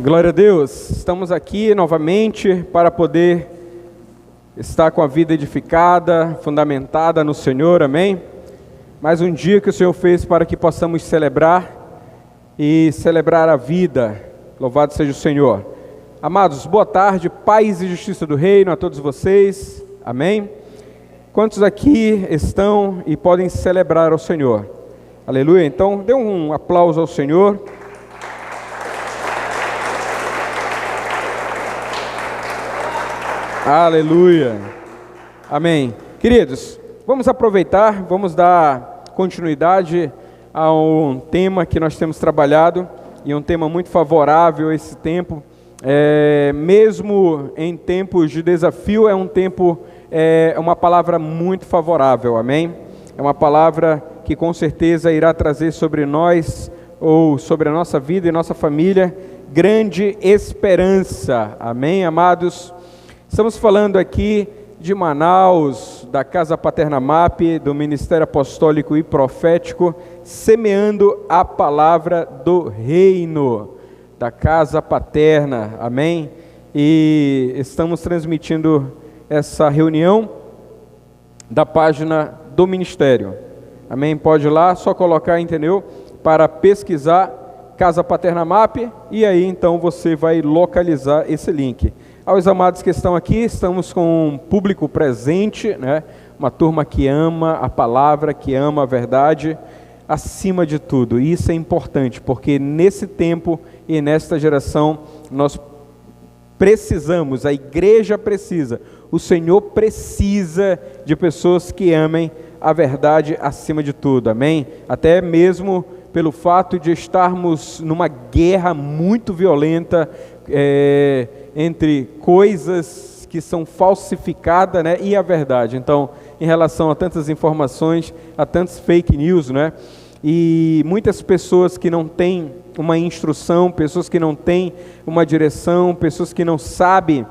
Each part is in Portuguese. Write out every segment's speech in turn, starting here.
Glória a Deus, estamos aqui novamente para poder estar com a vida edificada, fundamentada no Senhor, amém? Mais um dia que o Senhor fez para que possamos celebrar e celebrar a vida, louvado seja o Senhor. Amados, boa tarde, paz e justiça do reino a todos vocês, amém? Quantos aqui estão e podem celebrar ao Senhor? Aleluia, então dê um aplauso ao Senhor. Aleluia, amém. Queridos, vamos aproveitar, vamos dar continuidade a um tema que nós temos trabalhado, e um tema muito favorável a esse tempo, mesmo em tempos de desafio, é um tempo, é uma palavra muito favorável, amém? É uma palavra que com certeza irá trazer sobre nós, ou sobre a nossa vida e nossa família, grande esperança, amém, amados? Estamos falando aqui de Manaus, da Casa Paterna MAP, do Ministério Apostólico e Profético, semeando a palavra do reino, da Casa Paterna, amém? E estamos transmitindo essa reunião da página do Ministério, amém? Pode ir lá, só colocar, entendeu? Para pesquisar Casa Paterna MAP, e aí então você vai localizar esse link. Aos amados que estão aqui, estamos com um público presente, né? Uma turma que ama a palavra, que ama a verdade, acima de tudo. E isso é importante, porque nesse tempo e nesta geração, nós precisamos, a igreja precisa, o Senhor precisa de pessoas que amem a verdade acima de tudo, amém? Até mesmo pelo fato de estarmos numa guerra muito violenta, entre coisas que são falsificadas, né, e a verdade. Então, em relação a tantas informações, a tantos fake news, né, e muitas pessoas que não têm uma instrução, pessoas que não têm uma direção, pessoas que não sabem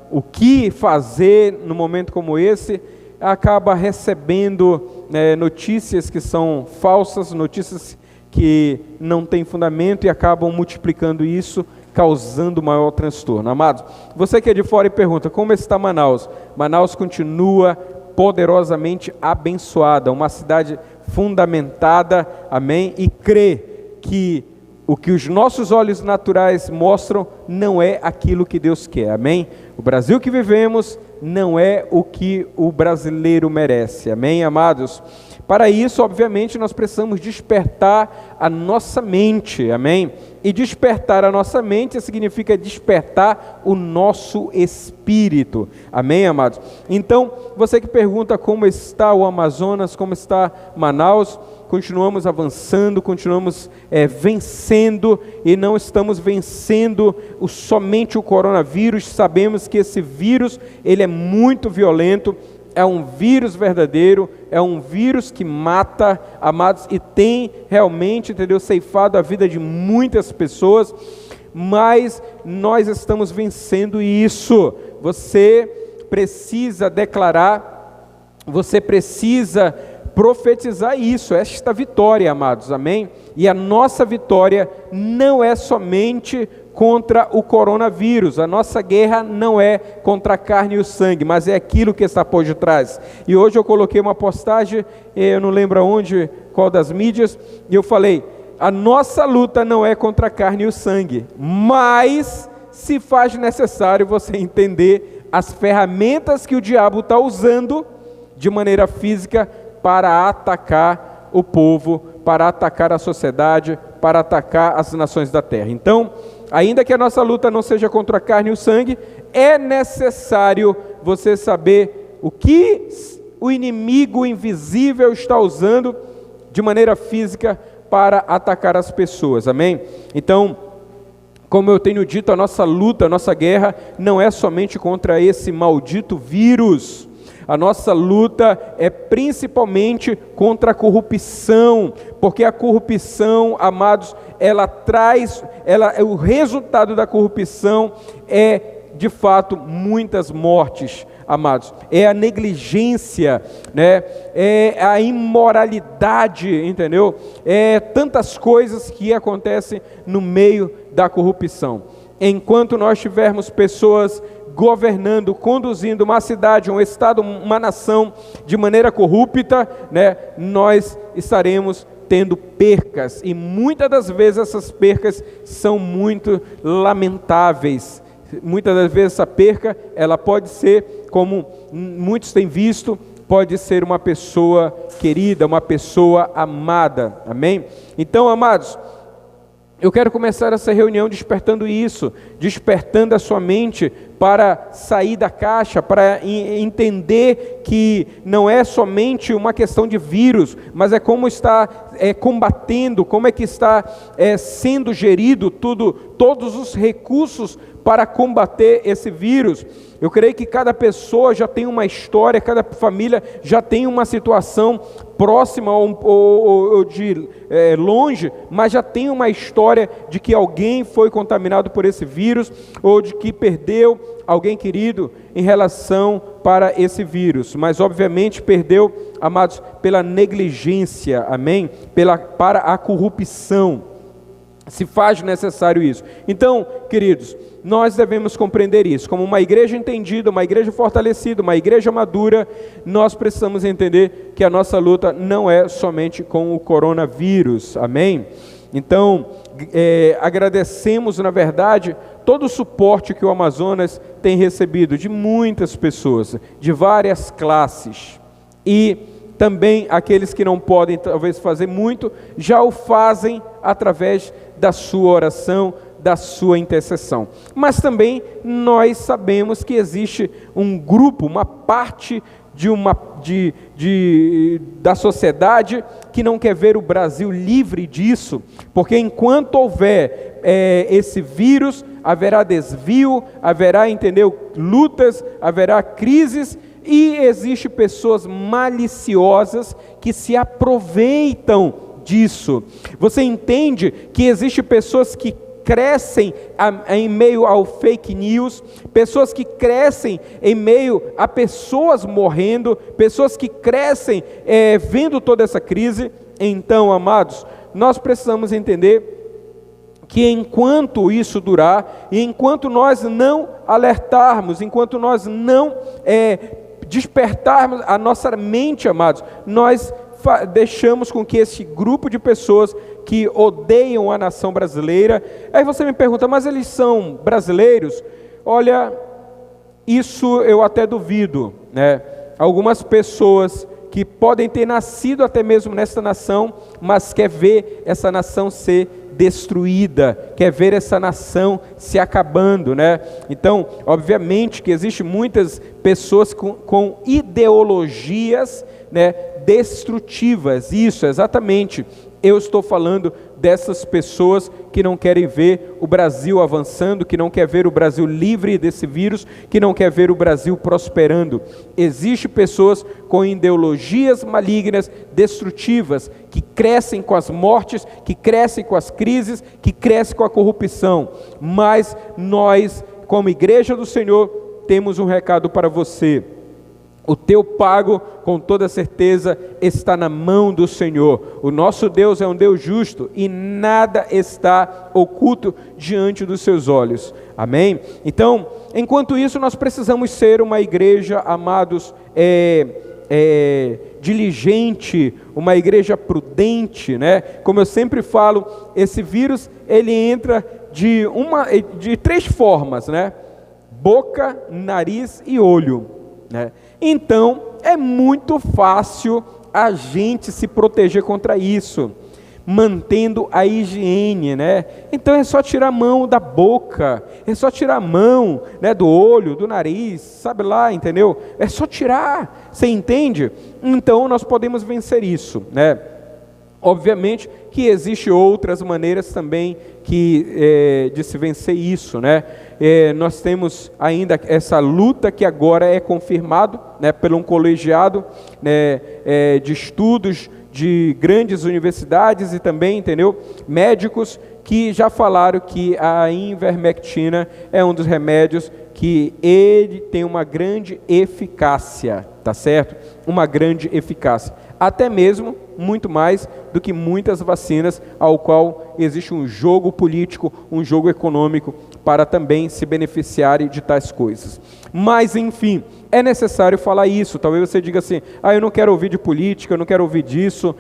o que fazer no momento como esse, acaba recebendo notícias que são falsas, notícias que não têm fundamento e acabam multiplicando isso, causando maior transtorno. Amados, você que é de fora e pergunta, como está Manaus? Manaus continua poderosamente abençoada, uma cidade fundamentada, amém? E crê que o que os nossos olhos naturais mostram não é aquilo que Deus quer, amém? O Brasil que vivemos não é o que o brasileiro merece, amém, amados? Para isso, obviamente, nós precisamos despertar a nossa mente, amém? E despertar a nossa mente significa despertar o nosso espírito, amém, amados? Então, você que pergunta como está o Amazonas, como está Manaus, continuamos avançando, continuamos vencendo, e não estamos vencendo somente o coronavírus. Sabemos que esse vírus, ele é muito violento, é um vírus verdadeiro, é um vírus que mata, amados, e tem realmente, entendeu, ceifado a vida de muitas pessoas, mas nós estamos vencendo isso. Você precisa declarar, você precisa profetizar isso, esta vitória, amados, amém? E a nossa vitória não é somente contra o coronavírus, a nossa guerra não é contra a carne e o sangue, mas é aquilo que está por detrás. E hoje eu coloquei uma postagem, eu não lembro aonde, qual das mídias, e eu falei, a nossa luta não é contra a carne e o sangue, mas se faz necessário você entender as ferramentas que o diabo está usando de maneira física para atacar o povo, para atacar a sociedade, para atacar as nações da terra. Então, ainda que a nossa luta não seja contra a carne e o sangue, é necessário você saber o que o inimigo invisível está usando de maneira física para atacar as pessoas, amém? Então, como eu tenho dito, a nossa luta, a nossa guerra não é somente contra esse maldito vírus. A nossa luta é principalmente contra a corrupção, porque a corrupção, amados, o resultado da corrupção é, de fato, muitas mortes. amados, é a negligência, né? É a imoralidade, entendeu? É tantas coisas que acontecem no meio da corrupção. Enquanto nós tivermos pessoas governando, conduzindo uma cidade, um estado, uma nação de maneira corrupta, né, nós estaremos tendo percas, e muitas das vezes essas percas são muito lamentáveis. Muitas das vezes essa perca, ela pode ser, como muitos têm visto, pode ser uma pessoa querida, uma pessoa amada, amém? Então, amados, eu quero começar essa reunião despertando isso, despertando a sua mente para sair da caixa, para entender que não é somente uma questão de vírus, mas é como está combatendo, como é que está sendo gerido todos os recursos para combater esse vírus. Eu creio que cada pessoa já tem uma história, cada família já tem uma situação próxima ou de longe, mas já tem uma história de que alguém foi contaminado por esse vírus, ou de que perdeu alguém querido em relação para esse vírus, mas obviamente perdeu, amados, pela negligência, amém? Para a corrupção, se faz necessário isso. Então, queridos, nós devemos compreender isso, como uma igreja entendida, uma igreja fortalecida, uma igreja madura, nós precisamos entender que a nossa luta não é somente com o coronavírus, amém? Então, agradecemos, na verdade, todo o suporte que o Amazonas tem recebido de muitas pessoas, de várias classes, e também aqueles que não podem talvez fazer muito, já o fazem através da sua oração, da sua intercessão. Mas também nós sabemos que existe um grupo, uma parte da sociedade que não quer ver o Brasil livre disso, porque enquanto houver esse vírus, haverá desvio, haverá, entendeu, lutas, haverá crises, e existem pessoas maliciosas que se aproveitam disso. Você entende que existem pessoas que crescem em meio ao fake news, pessoas que crescem em meio a pessoas morrendo, pessoas que crescem vendo toda essa crise. Então, amados, nós precisamos entender que enquanto isso durar, e enquanto nós não alertarmos, enquanto nós não despertarmos a nossa mente, amados, nós deixamos com que esse grupo de pessoas que odeiam a nação brasileira, aí você me pergunta, mas eles são brasileiros? Olha, isso eu até duvido, né? Algumas pessoas que podem ter nascido até mesmo nessa nação, mas quer ver essa nação ser destruída, quer ver essa nação se acabando, né? Então, obviamente que existem muitas pessoas com ideologias, né, destrutivas. Isso, exatamente. Eu estou falando dessas pessoas que não querem ver o Brasil avançando, que não quer ver o Brasil livre desse vírus, que não quer ver o Brasil prosperando. Existem pessoas com ideologias malignas, destrutivas, que crescem com as mortes, que crescem com as crises, que crescem com a corrupção. Mas nós, como igreja do Senhor, temos um recado para você. O teu pago, com toda certeza, está na mão do Senhor. O nosso Deus é um Deus justo e nada está oculto diante dos seus olhos. Amém? Então, enquanto isso, nós precisamos ser uma igreja, amados, diligente, uma igreja prudente, né? Como eu sempre falo, esse vírus, ele entra de 3 formas, né? Boca, nariz e olho, né? Então, é muito fácil a gente se proteger contra isso, mantendo a higiene, né? Então é só tirar a mão da boca, é só tirar a mão, né, do olho, do nariz, sabe lá, entendeu? É só tirar, você entende? Então nós podemos vencer isso, né? Obviamente que existem outras maneiras também de se vencer isso, né? Nós temos ainda essa luta que agora é confirmado, né, por um colegiado, né, de estudos de grandes universidades e também, entendeu, médicos que já falaram que a ivermectina é um dos remédios que ele tem uma grande eficácia, tá certo? Uma grande eficácia, até mesmo muito mais do que muitas vacinas, ao qual existe um jogo político, um jogo econômico para também se beneficiarem de tais coisas. Mas enfim, é necessário falar isso. Talvez você diga assim, eu não quero ouvir de política, eu não quero ouvir disso.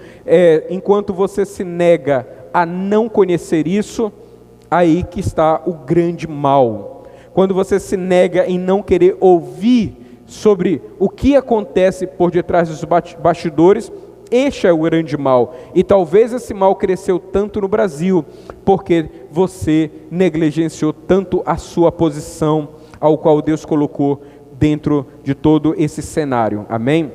Enquanto você se nega a não conhecer isso, aí que está o grande mal. Quando você se nega em não querer ouvir sobre o que acontece por detrás dos bastidores, este é o grande mal. E talvez esse mal cresceu tanto no Brasil, porque você negligenciou tanto a sua posição, ao qual Deus colocou dentro de todo esse cenário. Amém?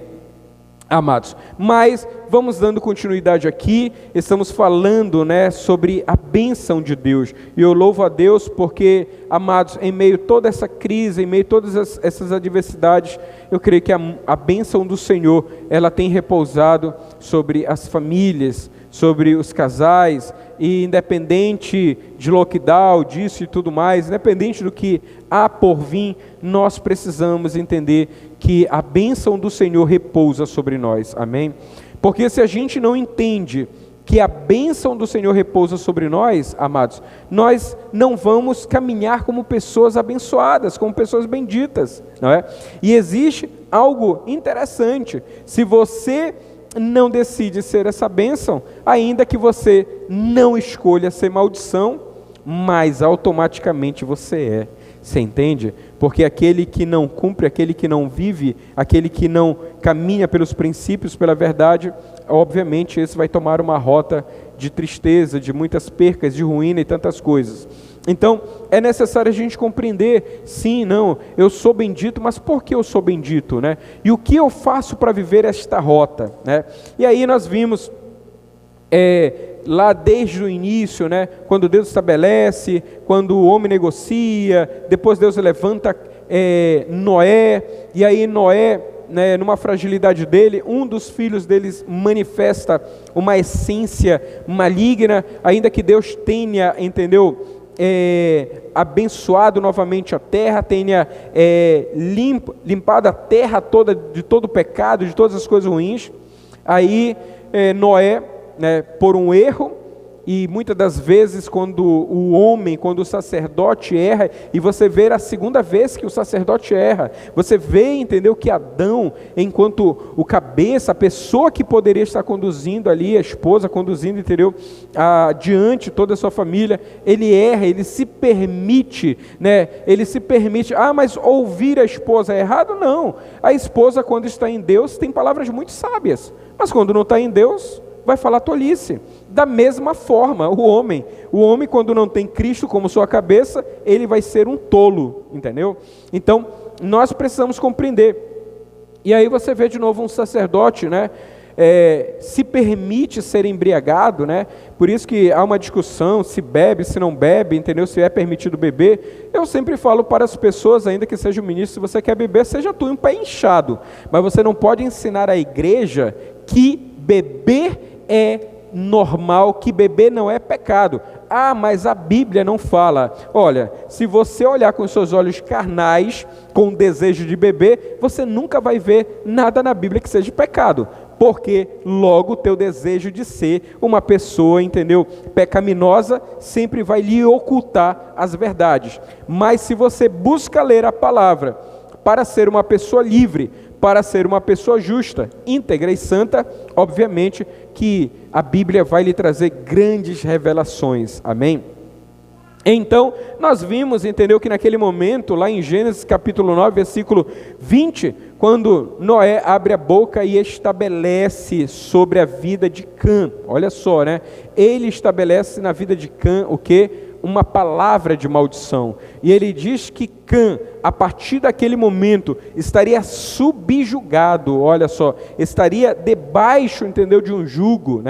Amados, mas vamos dando continuidade aqui, estamos falando, sobre a bênção de Deus, e eu louvo a Deus porque, amados, em meio a toda essa crise, em meio a todas essas adversidades, eu creio que a bênção do Senhor, ela tem repousado sobre as famílias, sobre os casais, e independente de lockdown, disso e tudo mais, independente do que há por vir, nós precisamos entender que a bênção do Senhor repousa sobre nós, amém? Porque se a gente não entende que a bênção do Senhor repousa sobre nós, amados, nós não vamos caminhar como pessoas abençoadas, como pessoas benditas, não é? E existe algo interessante, se você não decide ser essa bênção, ainda que você não escolha ser maldição, mas automaticamente você é. Você entende? Porque aquele que não cumpre, aquele que não vive, aquele que não caminha pelos princípios, pela verdade, obviamente esse vai tomar uma rota de tristeza, de muitas percas, de ruína e tantas coisas. Então, é necessário a gente compreender, sim, não, eu sou bendito, mas por que eu sou bendito, né? E o que eu faço para viver esta rota, né? E aí nós vimos, lá desde o início, quando Deus estabelece, quando o homem negocia, depois Deus levanta Noé, e aí Noé, numa fragilidade dele, um dos filhos deles manifesta uma essência maligna, ainda que Deus tenha, entendeu, abençoado novamente a terra, tenha limpado a terra toda de todo o pecado, de todas as coisas ruins. Aí Noé, por um erro, e muitas das vezes quando o sacerdote erra, e você vê a segunda vez que o sacerdote erra, você vê, entendeu, que Adão, enquanto o cabeça, a pessoa que poderia estar conduzindo ali, a esposa conduzindo, entendeu, adiante toda a sua família, ele erra, ele se permite, mas ouvir a esposa é errado? Não, a esposa quando está em Deus tem palavras muito sábias, mas quando não está em Deus, vai falar tolice. Da mesma forma, o homem quando não tem Cristo como sua cabeça, ele vai ser um tolo, entendeu? Então, nós precisamos compreender. E aí você vê de novo um sacerdote, se permite ser embriagado, por isso que há uma discussão, se bebe, se não bebe, entendeu? Se é permitido beber. Eu sempre falo para as pessoas, ainda que seja o ministro, se você quer beber, seja tu um pé inchado, mas você não pode ensinar à igreja que beber é normal, que beber não é pecado. Mas a Bíblia não fala. Olha, se você olhar com seus olhos carnais, com o desejo de beber, você nunca vai ver nada na Bíblia que seja pecado, porque logo o teu desejo de ser uma pessoa, entendeu, pecaminosa, sempre vai lhe ocultar as verdades. Mas se você busca ler a palavra para ser uma pessoa livre, para ser uma pessoa justa, íntegra e santa, obviamente que a Bíblia vai lhe trazer grandes revelações, amém? Então, nós vimos, entendeu, que naquele momento, lá em Gênesis capítulo 9, versículo 20, quando Noé abre a boca e estabelece sobre a vida de Cã, olha só, ele estabelece na vida de Cã o quê? Uma palavra de maldição, e ele diz que Cã, a partir daquele momento, estaria subjugado, olha só, estaria debaixo, entendeu, de um jugo,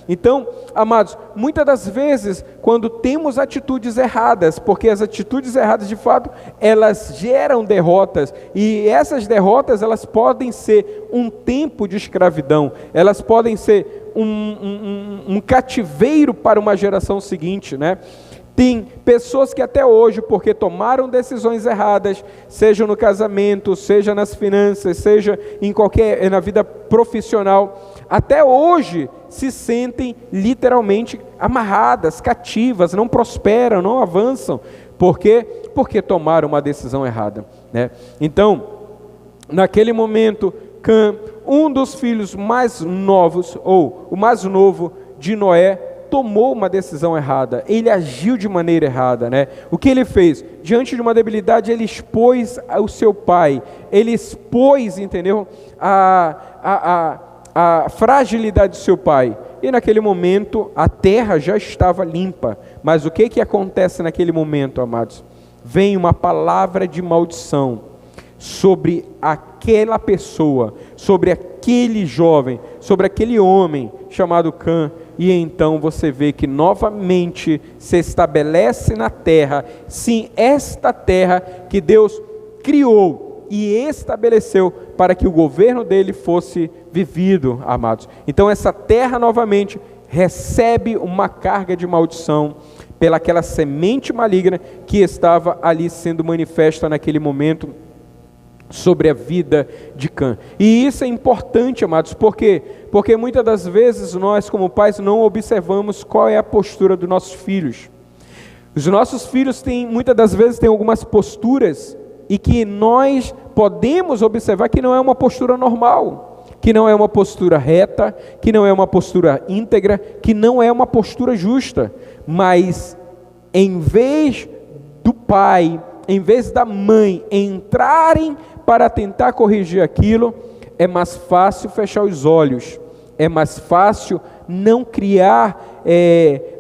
Então, amados, muitas das vezes, quando temos atitudes erradas, porque as atitudes erradas, de fato, elas geram derrotas, e essas derrotas, elas podem ser um tempo de escravidão, elas podem ser um cativeiro para uma geração seguinte, né? Tem pessoas que até hoje, porque tomaram decisões erradas, seja no casamento, seja nas finanças, seja na vida profissional, até hoje se sentem literalmente amarradas, cativas, não prosperam, não avançam. Por quê? Porque tomaram uma decisão errada, né? Então, naquele momento, Cã, um dos filhos mais novos, ou o mais novo de Noé, tomou uma decisão errada, ele agiu de maneira errada, né? O que ele fez? Diante de uma debilidade, ele expôs o seu pai, ele expôs, entendeu? A fragilidade do seu pai, e naquele momento a terra já estava limpa, mas o que acontece naquele momento, amados? Vem uma palavra de maldição sobre aquela pessoa, sobre aquele jovem, sobre aquele homem chamado Cã, e então você vê que novamente se estabelece na terra, sim, esta terra que Deus criou e estabeleceu para que o governo dele fosse vivido, amados. Então essa terra novamente recebe uma carga de maldição pelaquela semente maligna que estava ali sendo manifesta naquele momento sobre a vida de Cã. E isso é importante, amados, por quê? Porque muitas das vezes nós como pais não observamos qual é a postura dos nossos filhos. Os nossos filhos muitas das vezes têm algumas posturas e que nós podemos observar que não é uma postura normal, que não é uma postura reta, que não é uma postura íntegra, que não é uma postura justa, mas em vez do pai, em vez da mãe entrarem para tentar corrigir aquilo, é mais fácil fechar os olhos, é mais fácil não criar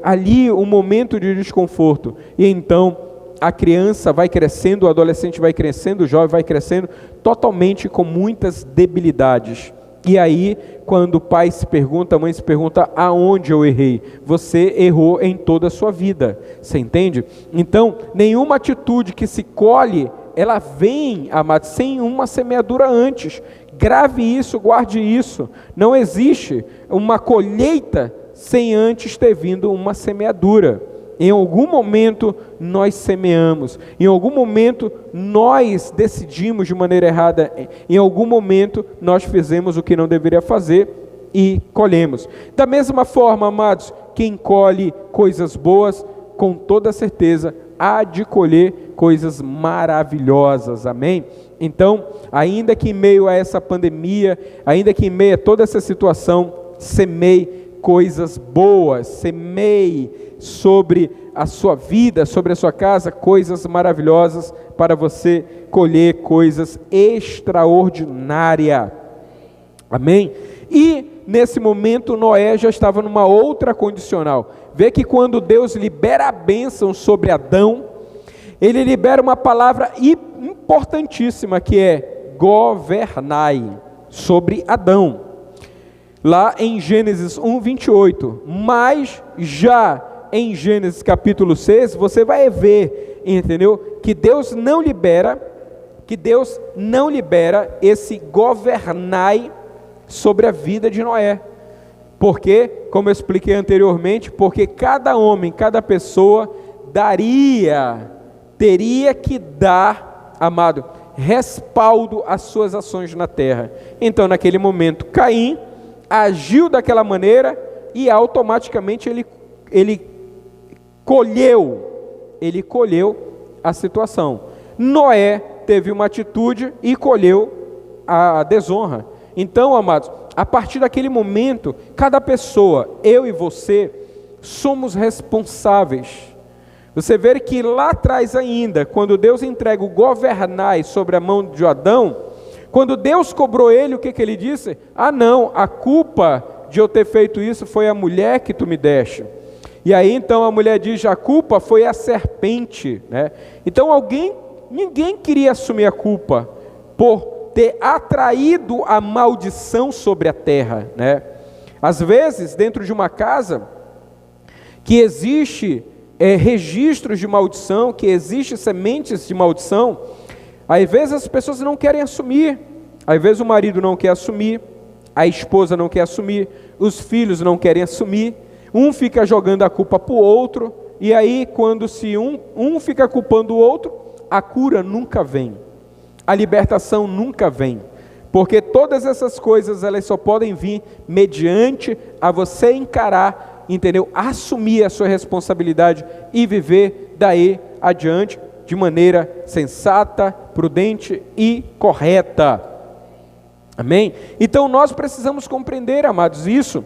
ali um momento de desconforto, e então a criança vai crescendo, o adolescente vai crescendo, o jovem vai crescendo, totalmente com muitas debilidades. E aí, quando o pai se pergunta, a mãe se pergunta, aonde eu errei? Você errou em toda a sua vida, você entende? Então, nenhuma atitude que se colhe, ela vem, amado, sem uma semeadura antes. Grave isso, guarde isso. Não existe uma colheita sem antes ter vindo uma semeadura. Em algum momento nós semeamos, em algum momento nós decidimos de maneira errada, em algum momento nós fizemos o que não deveria fazer e colhemos. Da mesma forma, amados, quem colhe coisas boas, com toda certeza, há de colher coisas maravilhosas, amém? Então, ainda que em meio a essa pandemia, ainda que em meio a toda essa situação, semeie coisas boas, semeie sobre a sua vida, sobre a sua casa, coisas maravilhosas para você colher coisas extraordinárias, amém? E nesse momento Noé já estava numa outra condicional. Vê que quando Deus libera a bênção sobre Adão, ele libera uma palavra importantíssima que é governai sobre Adão. Lá em Gênesis 1:28, mas já em Gênesis capítulo 6, você vai ver, entendeu? Que Deus não libera esse governai sobre a vida de Noé. Porque, como eu expliquei anteriormente, porque cada homem, cada pessoa teria que dar, amado, respaldo às suas ações na terra. Então, naquele momento, Caim agiu daquela maneira e automaticamente ele colheu a situação. Noé teve uma atitude e colheu a desonra. Então, amados, a partir daquele momento, cada pessoa, eu e você, somos responsáveis. Você vê que lá atrás ainda, quando Deus entrega o governai sobre a mão de Adão, quando Deus cobrou ele, o que ele disse? Ah não, a culpa de eu ter feito isso foi a mulher que tu me deste. E aí então a mulher diz, a culpa foi a serpente, né? Então ninguém queria assumir a culpa por ter atraído a maldição sobre a terra, né? Às vezes, dentro de uma casa, que existe registros de maldição, que existe sementes de maldição, às vezes as pessoas não querem assumir, às vezes o marido não quer assumir, A esposa não quer assumir, os filhos não querem assumir, um fica jogando a culpa para o outro, e aí quando se um fica culpando o outro, a cura nunca vem, a libertação nunca vem, porque todas essas coisas elas só podem vir mediante a você encarar, entendeu? Assumir a sua responsabilidade e viver daí adiante de maneira sensata, prudente e correta. Amém? Então nós precisamos compreender, amados, isso.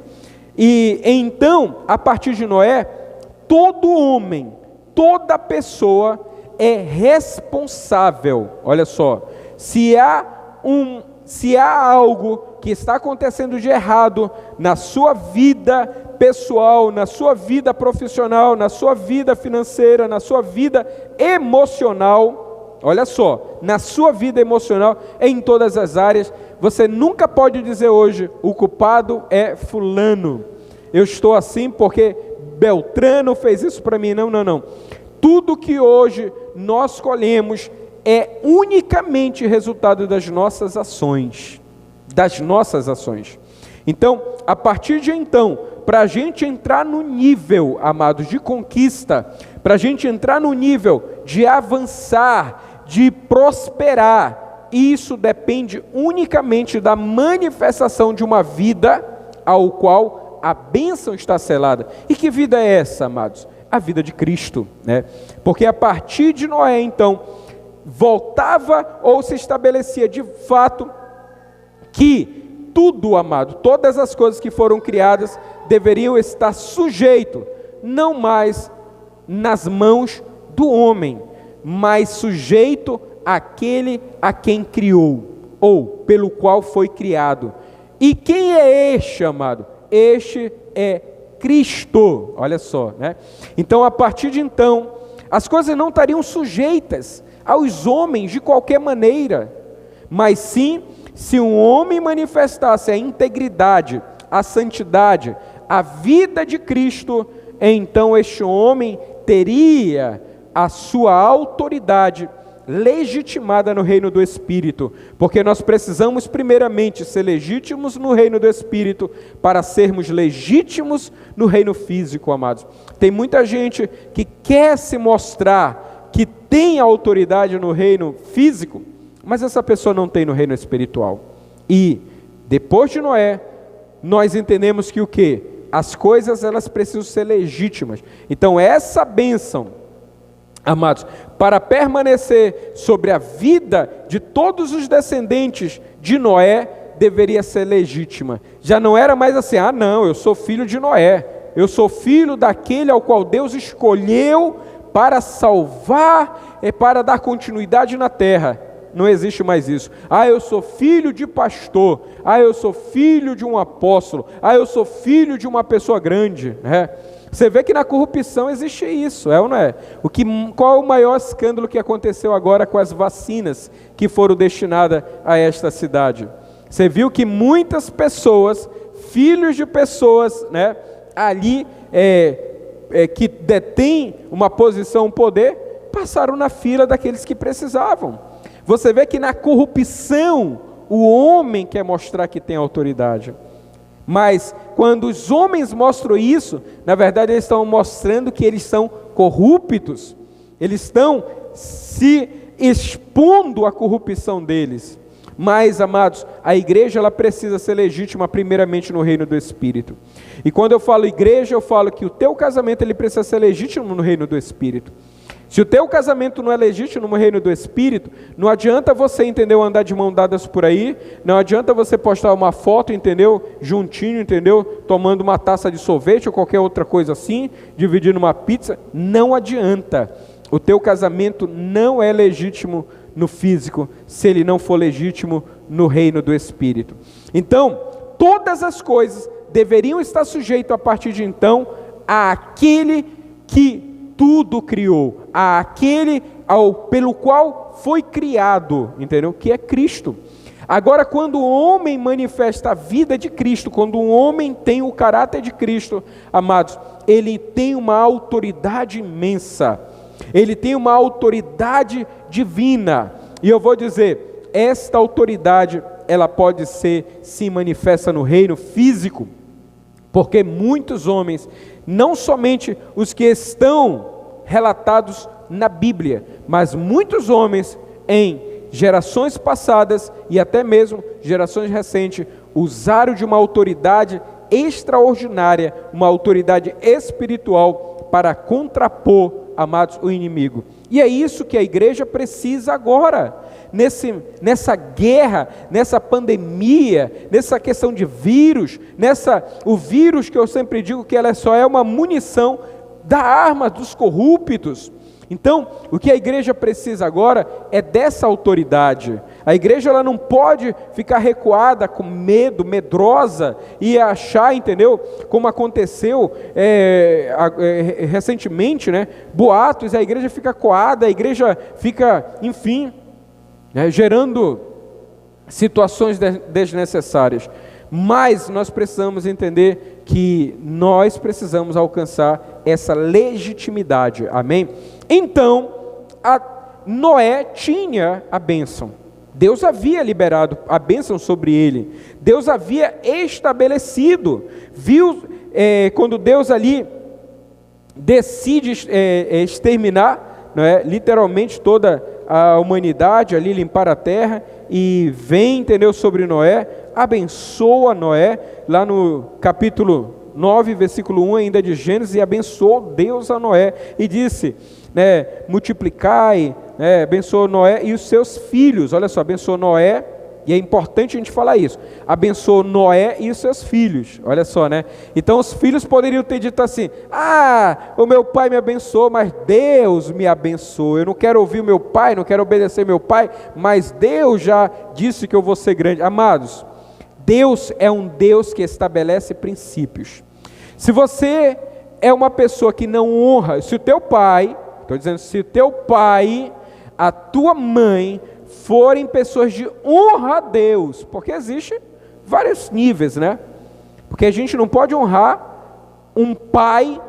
E então, a partir de Noé, todo homem, toda pessoa é responsável. Olha só, se há algo que está acontecendo de errado na sua vida pessoal, na sua vida profissional, na sua vida financeira, na sua vida emocional, olha só, na sua vida emocional, em todas as áreas, você nunca pode dizer hoje, o culpado é fulano, eu estou assim porque Beltrano fez isso para mim. Não. Tudo que hoje nós colhemos é unicamente resultado das nossas ações. Então, a partir de então, para a gente entrar no nível, amados, de conquista, para a gente entrar no nível de avançar, de prosperar, isso depende unicamente da manifestação de uma vida ao qual a bênção está selada. E que vida é essa, amados? A vida de Cristo, né? Porque a partir de Noé, então, voltava ou se estabelecia de fato que tudo, amado, todas as coisas que foram criadas deveriam estar sujeito, não mais nas mãos do homem, mas sujeito àquele a quem criou, ou pelo qual foi criado. E quem é este, amado? Este é Cristo, olha só, né? Então, a partir de então, as coisas não estariam sujeitas aos homens de qualquer maneira, mas sim, se um homem manifestasse a integridade, a santidade, a vida de Cristo, então este homem teria a sua autoridade legitimada no reino do Espírito, porque nós precisamos primeiramente ser legítimos no reino do Espírito para sermos legítimos no reino físico, amados. Tem muita gente que quer se mostrar que tem autoridade no reino físico, mas essa pessoa não tem no reino espiritual. E depois de Noé, nós entendemos que o quê? As coisas elas precisam ser legítimas. Então essa bênção, amados, para permanecer sobre a vida de todos os descendentes de Noé, deveria ser legítima. Já não era mais assim, não, eu sou filho de Noé, eu sou filho daquele ao qual Deus escolheu para salvar e para dar continuidade na terra. Não existe mais isso. Eu sou filho de pastor, eu sou filho de um apóstolo, eu sou filho de uma pessoa grande, né? Você vê que na corrupção existe isso, é ou não é? Qual é o maior escândalo que aconteceu agora com as vacinas que foram destinadas a esta cidade? Você viu que muitas pessoas, filhos de pessoas, né, ali que detêm uma posição, um poder, passaram na fila daqueles que precisavam. Você vê que na corrupção o homem quer mostrar que tem autoridade. Mas quando os homens mostram isso, na verdade eles estão mostrando que eles são corruptos. Eles estão se expondo à corrupção deles. Mas, amados, a igreja ela precisa ser legítima primeiramente no reino do Espírito. E quando eu falo igreja, eu falo que o teu casamento ele precisa ser legítimo no reino do Espírito. Se o teu casamento não é legítimo no reino do Espírito, não adianta você, entendeu, andar de mão dadas por aí, não adianta você postar uma foto, entendeu, juntinho, entendeu, tomando uma taça de sorvete ou qualquer outra coisa assim, dividindo uma pizza, não adianta. O teu casamento não é legítimo no físico, se ele não for legítimo no reino do Espírito. Então, todas as coisas deveriam estar sujeitas a partir de então àquele que tudo criou, àquele pelo qual foi criado, entendeu? Que é Cristo. Agora, quando o homem manifesta a vida de Cristo, quando um homem tem o caráter de Cristo, amados, ele tem uma autoridade imensa, ele tem uma autoridade divina, e eu vou dizer, esta autoridade, ela pode ser, se manifesta no reino físico, porque muitos homens, não somente os que estão relatados na Bíblia, mas muitos homens em gerações passadas e até mesmo gerações recentes, usaram de uma autoridade extraordinária, uma autoridade espiritual para contrapor, amados, o inimigo. E é isso que a igreja precisa agora, nessa guerra, nessa pandemia, nessa questão de vírus, o vírus que eu sempre digo que ela só é uma munição da arma dos corruptos. Então, o que a igreja precisa agora é dessa autoridade. A igreja ela não pode ficar recuada, com medo, medrosa, e achar, entendeu? Como aconteceu recentemente, né? Boatos, a igreja fica coada, a igreja fica, enfim, gerando situações desnecessárias. Mas nós precisamos entender que nós precisamos alcançar essa legitimidade, amém? Então, Noé tinha a bênção, Deus havia liberado a bênção sobre ele, Deus havia estabelecido, quando Deus ali decide exterminar, não é, literalmente toda a humanidade, ali limpar a terra, e vem, entendeu, sobre Noé, abençoa Noé, lá no capítulo 9, versículo 1 ainda de Gênesis, e abençoou Deus a Noé, e disse, multiplicai, abençoou Noé e os seus filhos, olha só, abençoou Noé, e é importante a gente falar isso, abençoou Noé e os seus filhos, olha só, né? Então os filhos poderiam ter dito assim, o meu pai me abençoou, mas Deus me abençoou, eu não quero ouvir o meu pai, não quero obedecer meu pai, mas Deus já disse que eu vou ser grande. Amados, Deus é um Deus que estabelece princípios. Se você é uma pessoa que não honra, se o teu pai, se o teu pai, a tua mãe, forem pessoas de honra a Deus, porque existe vários níveis, né? Porque a gente não pode honrar um pai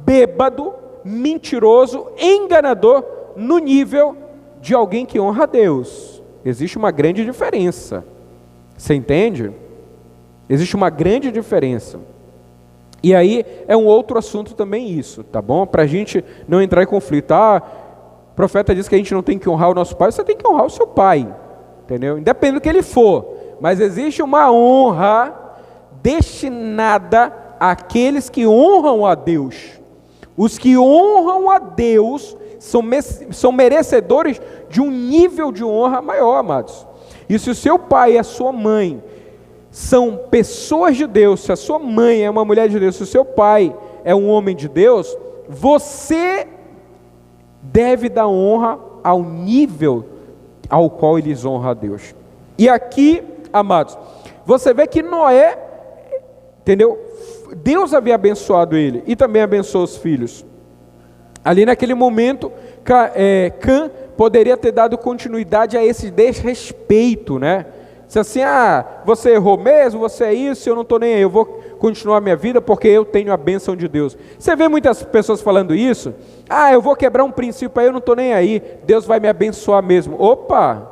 bêbado, mentiroso, enganador, no nível de alguém que honra a Deus. Existe uma grande diferença, você entende? Existe uma grande diferença. E aí é um outro assunto também isso, tá bom? Para a gente não entrar em conflito. O profeta diz que a gente não tem que honrar o nosso pai, você tem que honrar o seu pai, entendeu? Independente do que ele for, mas existe uma honra destinada àqueles que honram a Deus. Os que honram a Deus são merecedores de um nível de honra maior, amados. E se o seu pai e a sua mãe são pessoas de Deus, se a sua mãe é uma mulher de Deus, se o seu pai é um homem de Deus, você deve dar honra ao nível ao qual eles honram a Deus. E aqui, amados, você vê que Noé, entendeu? Deus havia abençoado ele e também abençoou os filhos. Ali naquele momento, Cã poderia ter dado continuidade a esse desrespeito, né? Se assim, você errou mesmo, você é isso, eu não estou nem aí, eu vou continuar a minha vida porque eu tenho a bênção de Deus. Você vê muitas pessoas falando isso, eu vou quebrar um princípio aí, eu não estou nem aí, Deus vai me abençoar mesmo. Opa!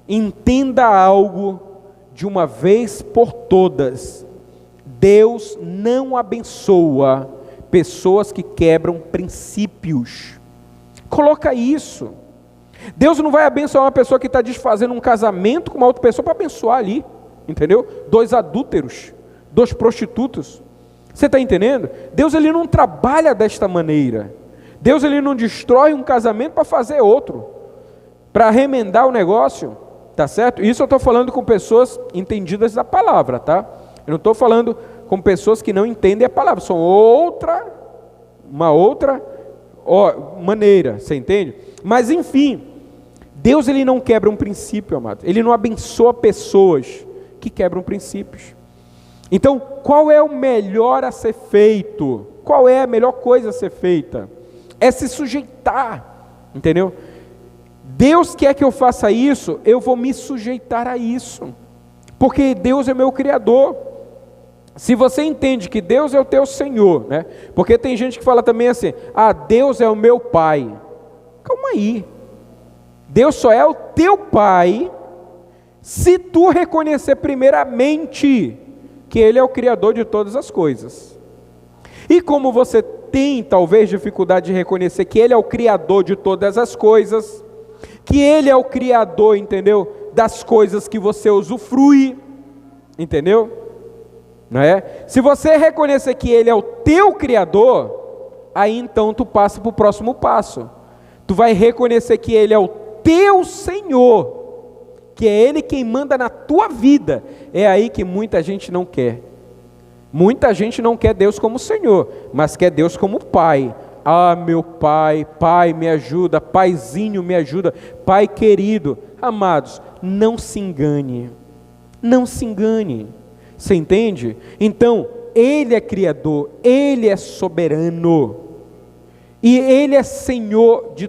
Entenda algo de uma vez por todas, Deus não abençoa pessoas que quebram princípios. Coloca isso. Deus não vai abençoar uma pessoa que está desfazendo um casamento com uma outra pessoa para abençoar ali, entendeu? 2 adúlteros, 2 prostitutos. Você está entendendo? Deus ele não trabalha desta maneira. Deus ele não destrói um casamento para fazer outro, para remendar o negócio, tá certo? Isso eu estou falando com pessoas entendidas da palavra, tá? Eu não estou falando com pessoas que não entendem a palavra, são uma outra maneira, você entende? Mas enfim, Deus ele não quebra um princípio, amado. Ele não abençoa pessoas que quebram princípios. Então, qual é o melhor a ser feito? Qual é a melhor coisa a ser feita? É se sujeitar, entendeu? Deus quer que eu faça isso, eu vou me sujeitar a isso, porque Deus é meu Criador. Se você entende que Deus é o teu Senhor, né? Porque tem gente que fala também assim, Deus é o meu Pai. Calma aí, Deus só é o teu Pai Se tu reconhecer primeiramente que Ele é o Criador de todas as coisas. E como você tem talvez dificuldade de reconhecer que Ele é o Criador de todas as coisas, que Ele é o Criador, entendeu? Das coisas que você usufrui, entendeu? Não é? Se você reconhecer que Ele é o teu Criador, aí então tu passa para o próximo passo. Tu vai reconhecer que Ele é o teu Senhor, que é Ele quem manda na tua vida. É aí que muita gente não quer. Muita gente não quer Deus como Senhor, mas quer Deus como Pai. Ah, meu Pai, Pai me ajuda, Paizinho me ajuda, Pai querido. Amados, não se engane, não se engane, você entende? Então, Ele é Criador, Ele é soberano, e Ele é Senhor de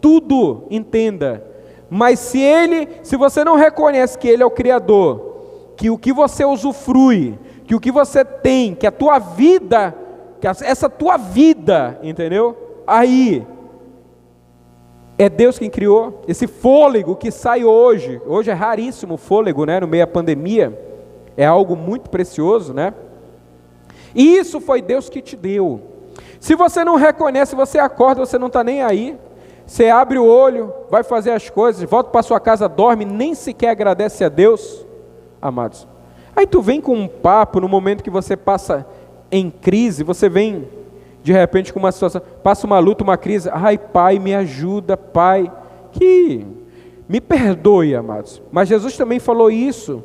tudo, entenda. Mas se você não reconhece que Ele é o Criador, que o que você usufrui, que o que você tem, que a tua vida, que essa tua vida, entendeu? Aí, é Deus quem criou, esse fôlego que sai hoje é raríssimo o fôlego, né? No meio da pandemia, é algo muito precioso, né? E isso foi Deus que te deu. Se você não reconhece, você acorda, você não está nem aí, você abre o olho, vai fazer as coisas, volta para sua casa, dorme, nem sequer agradece a Deus, amados. Aí tu vem com um papo, no momento que você passa em crise, você vem de repente com uma situação, passa uma luta, uma crise, ai Pai me ajuda, Pai, que me perdoe, amados, mas Jesus também falou isso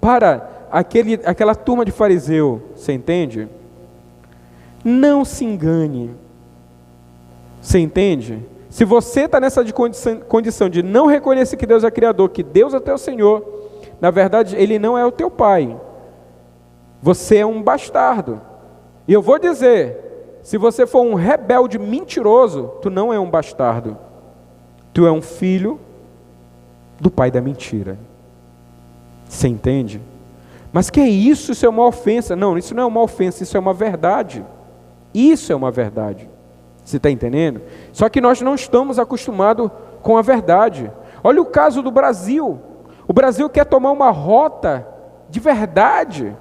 para aquela turma de fariseu, você entende? Não se engane, você entende? Se você está nessa condição de não reconhecer que Deus é Criador, que Deus é teu Senhor, na verdade Ele não é o teu Pai, você é um bastardo. E eu vou dizer, se você for um rebelde mentiroso, tu não é um bastardo, tu é um filho do pai da mentira, você entende? Mas que é isso? Isso é uma ofensa? Não, isso não é uma ofensa, isso é uma verdade, isso é uma verdade. Você está entendendo? Só que nós não estamos acostumados com a verdade. Olha o caso do Brasil. O Brasil quer tomar uma rota de verdade,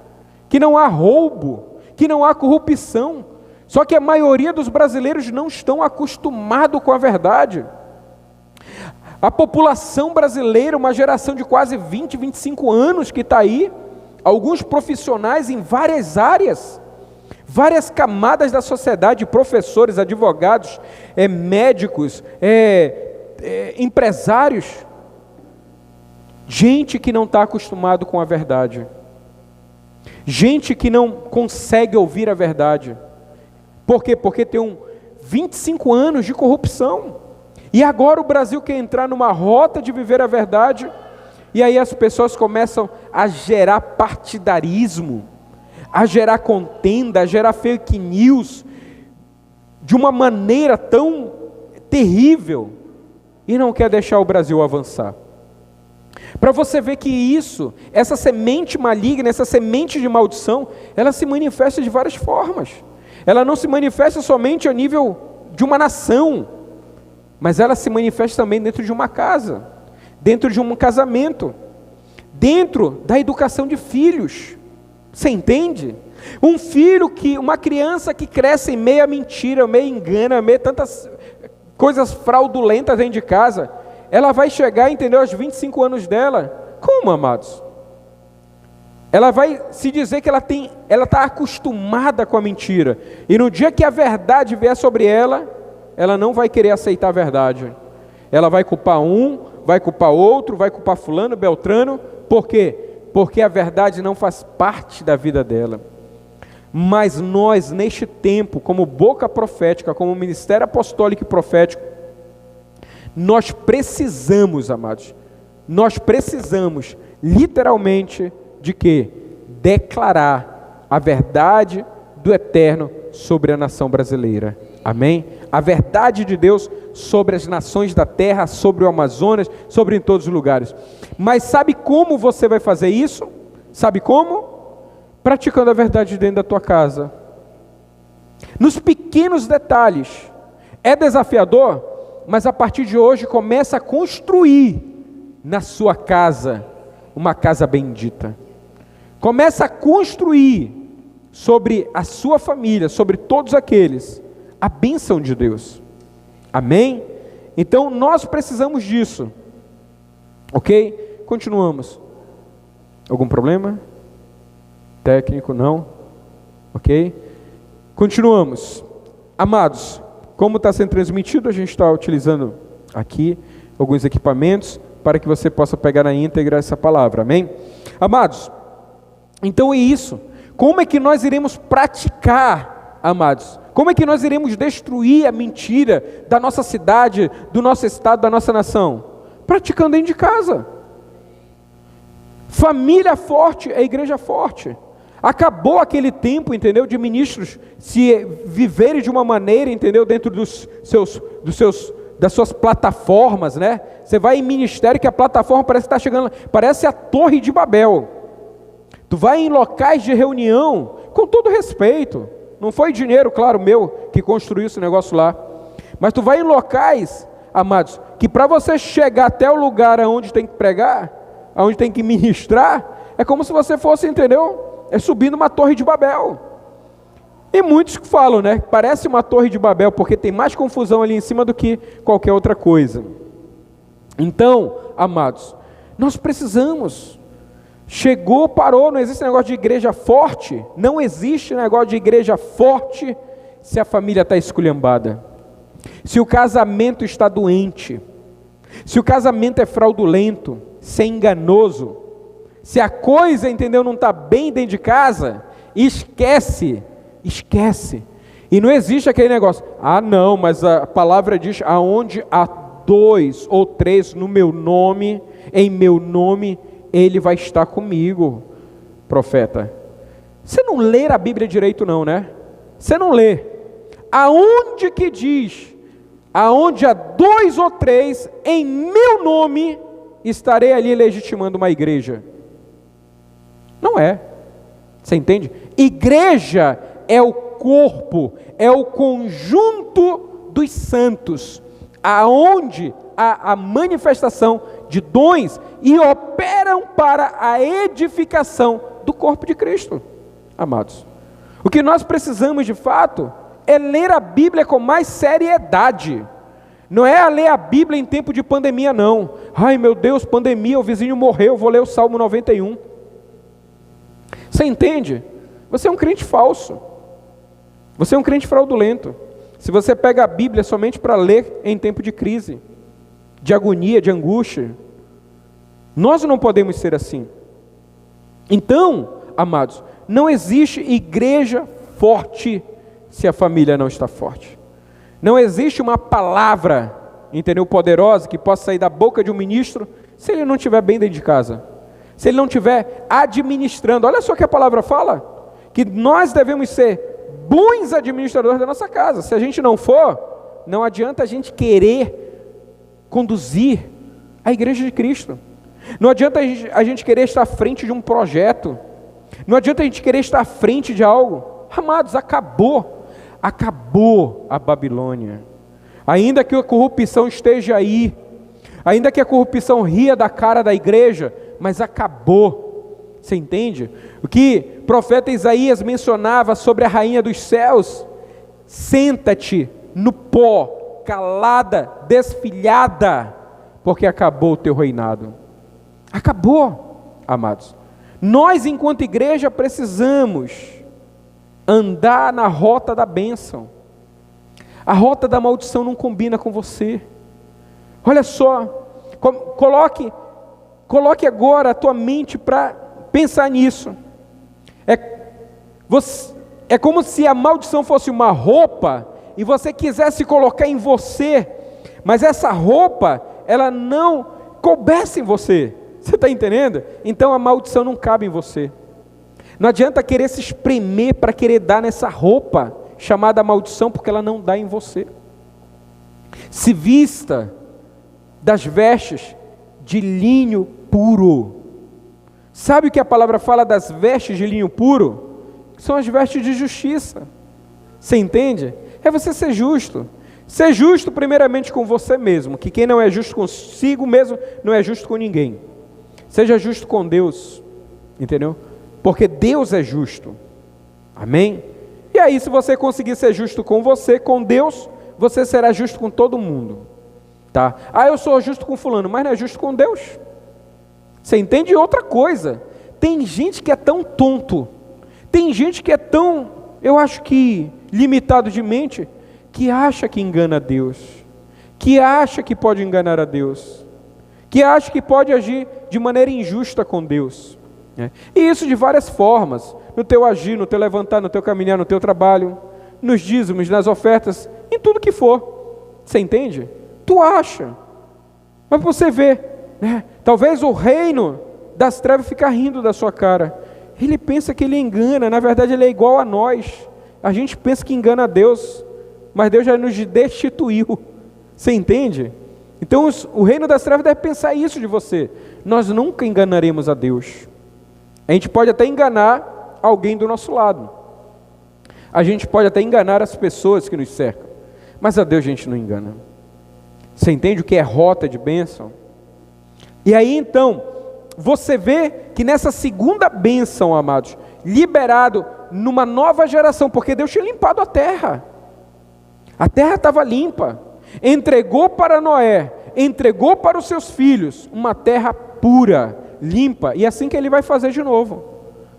que não há roubo, que não há corrupção. Só que a maioria dos brasileiros não estão acostumados com a verdade. A população brasileira, uma geração de quase 20, 25 anos que está aí, alguns profissionais em várias áreas, várias camadas da sociedade, professores, advogados, médicos, empresários, gente que não está acostumado com a verdade, gente que não consegue ouvir a verdade. Por quê? Porque tem 25 anos de corrupção, e agora o Brasil quer entrar numa rota de viver a verdade, e aí as pessoas começam a gerar partidarismo, a gerar contenda, a gerar fake news, de uma maneira tão terrível, e não quer deixar o Brasil avançar. Para você ver que isso, essa semente maligna, essa semente de maldição, ela se manifesta de várias formas. Ela não se manifesta somente a nível de uma nação, mas ela se manifesta também dentro de uma casa, dentro de um casamento, dentro da educação de filhos. Você entende? Uma criança que cresce em meio a mentira, meio engano, meio tantas coisas fraudulentas dentro de casa, ela vai chegar, entendeu, aos 25 anos dela, como, amados? Ela vai se dizer que ela está acostumada com a mentira, e no dia que a verdade vier sobre ela, ela não vai querer aceitar a verdade, ela vai culpar um, vai culpar outro, vai culpar fulano, beltrano. Por quê? Porque a verdade não faz parte da vida dela. Mas nós, neste tempo, como boca profética, como ministério apostólico e profético, nós precisamos, amados, nós precisamos literalmente de quê? Declarar a verdade do Eterno sobre a nação brasileira. Amém? A verdade de Deus sobre as nações da terra, sobre o Amazonas, sobre em todos os lugares. Mas sabe como você vai fazer isso? Sabe como? Praticando a verdade dentro da tua casa. Nos pequenos detalhes. É desafiador, mas a partir de hoje começa a construir na sua casa uma casa bendita. Começa a construir sobre a sua família, sobre todos aqueles, a bênção de Deus. Amém? Então nós precisamos disso. Ok? Continuamos. Algum problema? Técnico? Não? Ok? Continuamos. Amados, como está sendo transmitido, a gente está utilizando aqui alguns equipamentos para que você possa pegar na íntegra essa palavra. Amém? Amados, então é isso. Como é que nós iremos praticar, amados? Como é que nós iremos destruir a mentira da nossa cidade, do nosso estado, da nossa nação? Praticando dentro de casa. Família forte é igreja forte. Acabou aquele tempo, entendeu, de ministros se viverem de uma maneira, entendeu, dentro das suas plataformas, né? Você vai em ministério que a plataforma parece que está chegando, parece a Torre de Babel. Tu vai em locais de reunião, com todo respeito, não foi dinheiro, claro, meu, que construiu esse negócio lá, mas tu vai em locais, amados, que para você chegar até o lugar aonde tem que pregar, aonde tem que ministrar, é como se você fosse, entendeu? É subindo uma Torre de Babel. E muitos que falam, né? Parece uma Torre de Babel, porque tem mais confusão ali em cima do que qualquer outra coisa. Então, amados, nós precisamos. Chegou, parou, não existe negócio de igreja forte. Não existe negócio de igreja forte se a família está esculhambada. Se o casamento está doente. Se o casamento é fraudulento, se é enganoso. Se a coisa, entendeu, não está bem dentro de casa, esquece. E não existe aquele negócio, não, mas a palavra diz, aonde há 2 ou 3 no meu nome, em meu nome, ele vai estar comigo, profeta. Você não lê a Bíblia direito não, né? Você não lê. Aonde que diz, aonde há 2 ou 3, em meu nome, estarei ali legitimando uma igreja. Não é. Você entende? Igreja é o corpo, é o conjunto dos santos, aonde há a manifestação de dons e operam para a edificação do corpo de Cristo, amados. O que nós precisamos de fato é ler a Bíblia com mais seriedade. Não é ler a Bíblia em tempo de pandemia não. Ai meu Deus, pandemia, o vizinho morreu, vou ler o Salmo 91. Você entende? Você é um crente falso. Você é um crente fraudulento. Se você pega a Bíblia somente para ler em tempo de crise, de agonia, de angústia, nós não podemos ser assim. Então, amados, não existe igreja forte se a família não está forte. Não existe uma palavra, entendeu, poderosa que possa sair da boca de um ministro se ele não estiver bem dentro de casa. Se ele não estiver administrando, olha só que a palavra fala, que nós devemos ser bons administradores da nossa casa. Se a gente não for, não adianta a gente querer conduzir a igreja de Cristo. Não adianta a gente querer estar à frente de um projeto. Não adianta a gente querer estar à frente de algo. Amados, acabou a Babilônia. Ainda que a corrupção esteja aí, ainda que a corrupção ria da cara da igreja, mas acabou. Você entende? O que o profeta Isaías mencionava sobre a rainha dos céus: senta-te no pó, calada, desfilhada, porque acabou o teu reinado. Acabou, amados. Nós, enquanto igreja, precisamos andar na rota da bênção. A rota da maldição não combina com você. Olha só, coloque agora a tua mente para pensar nisso. É como se a maldição fosse uma roupa e você quisesse colocar em você, mas essa roupa, ela não coubesse em você. Você está entendendo? Então a maldição não cabe em você. Não adianta querer se espremer para querer dar nessa roupa chamada maldição, porque ela não dá em você. Se vista das vestes de linho puro. Sabe o que a palavra fala das vestes de linho puro? São as vestes de justiça. Você entende? É você ser justo. Ser justo primeiramente com você mesmo, que quem não é justo consigo mesmo, não é justo com ninguém. Seja justo com Deus, entendeu? Porque Deus é justo, amém? E aí, se você conseguir ser justo com você, com Deus, você será justo com todo mundo, tá? Ah, eu sou justo com fulano, mas não é justo com Deus. Você entende outra coisa? Tem gente que é tão tonto, tem gente que é tão, eu acho que limitado de mente, que acha que engana a Deus, que acha que pode enganar a Deus, que acha que pode agir de maneira injusta com Deus, né? E isso de várias formas, no teu agir, no teu levantar, no teu caminhar, no teu trabalho, nos dízimos, nas ofertas, em tudo que for, você entende? Tu acha, mas você vê, né? Talvez o reino das trevas fica rindo da sua cara, ele pensa que ele engana, na verdade ele é igual a nós, a gente pensa que engana a Deus, mas Deus já nos destituiu, você entende? Então o reino das trevas deve pensar isso de você, nós nunca enganaremos a Deus. A gente pode até enganar alguém do nosso lado, a gente pode até enganar as pessoas que nos cercam, mas a Deus a gente não engana. Você entende o que é rota de bênção? E aí então, você vê que nessa segunda bênção, amados, liberado numa nova geração, porque Deus tinha limpado a terra estava limpa, entregou para Noé, entregou para os seus filhos, uma terra pura, limpa, e assim que ele vai fazer de novo,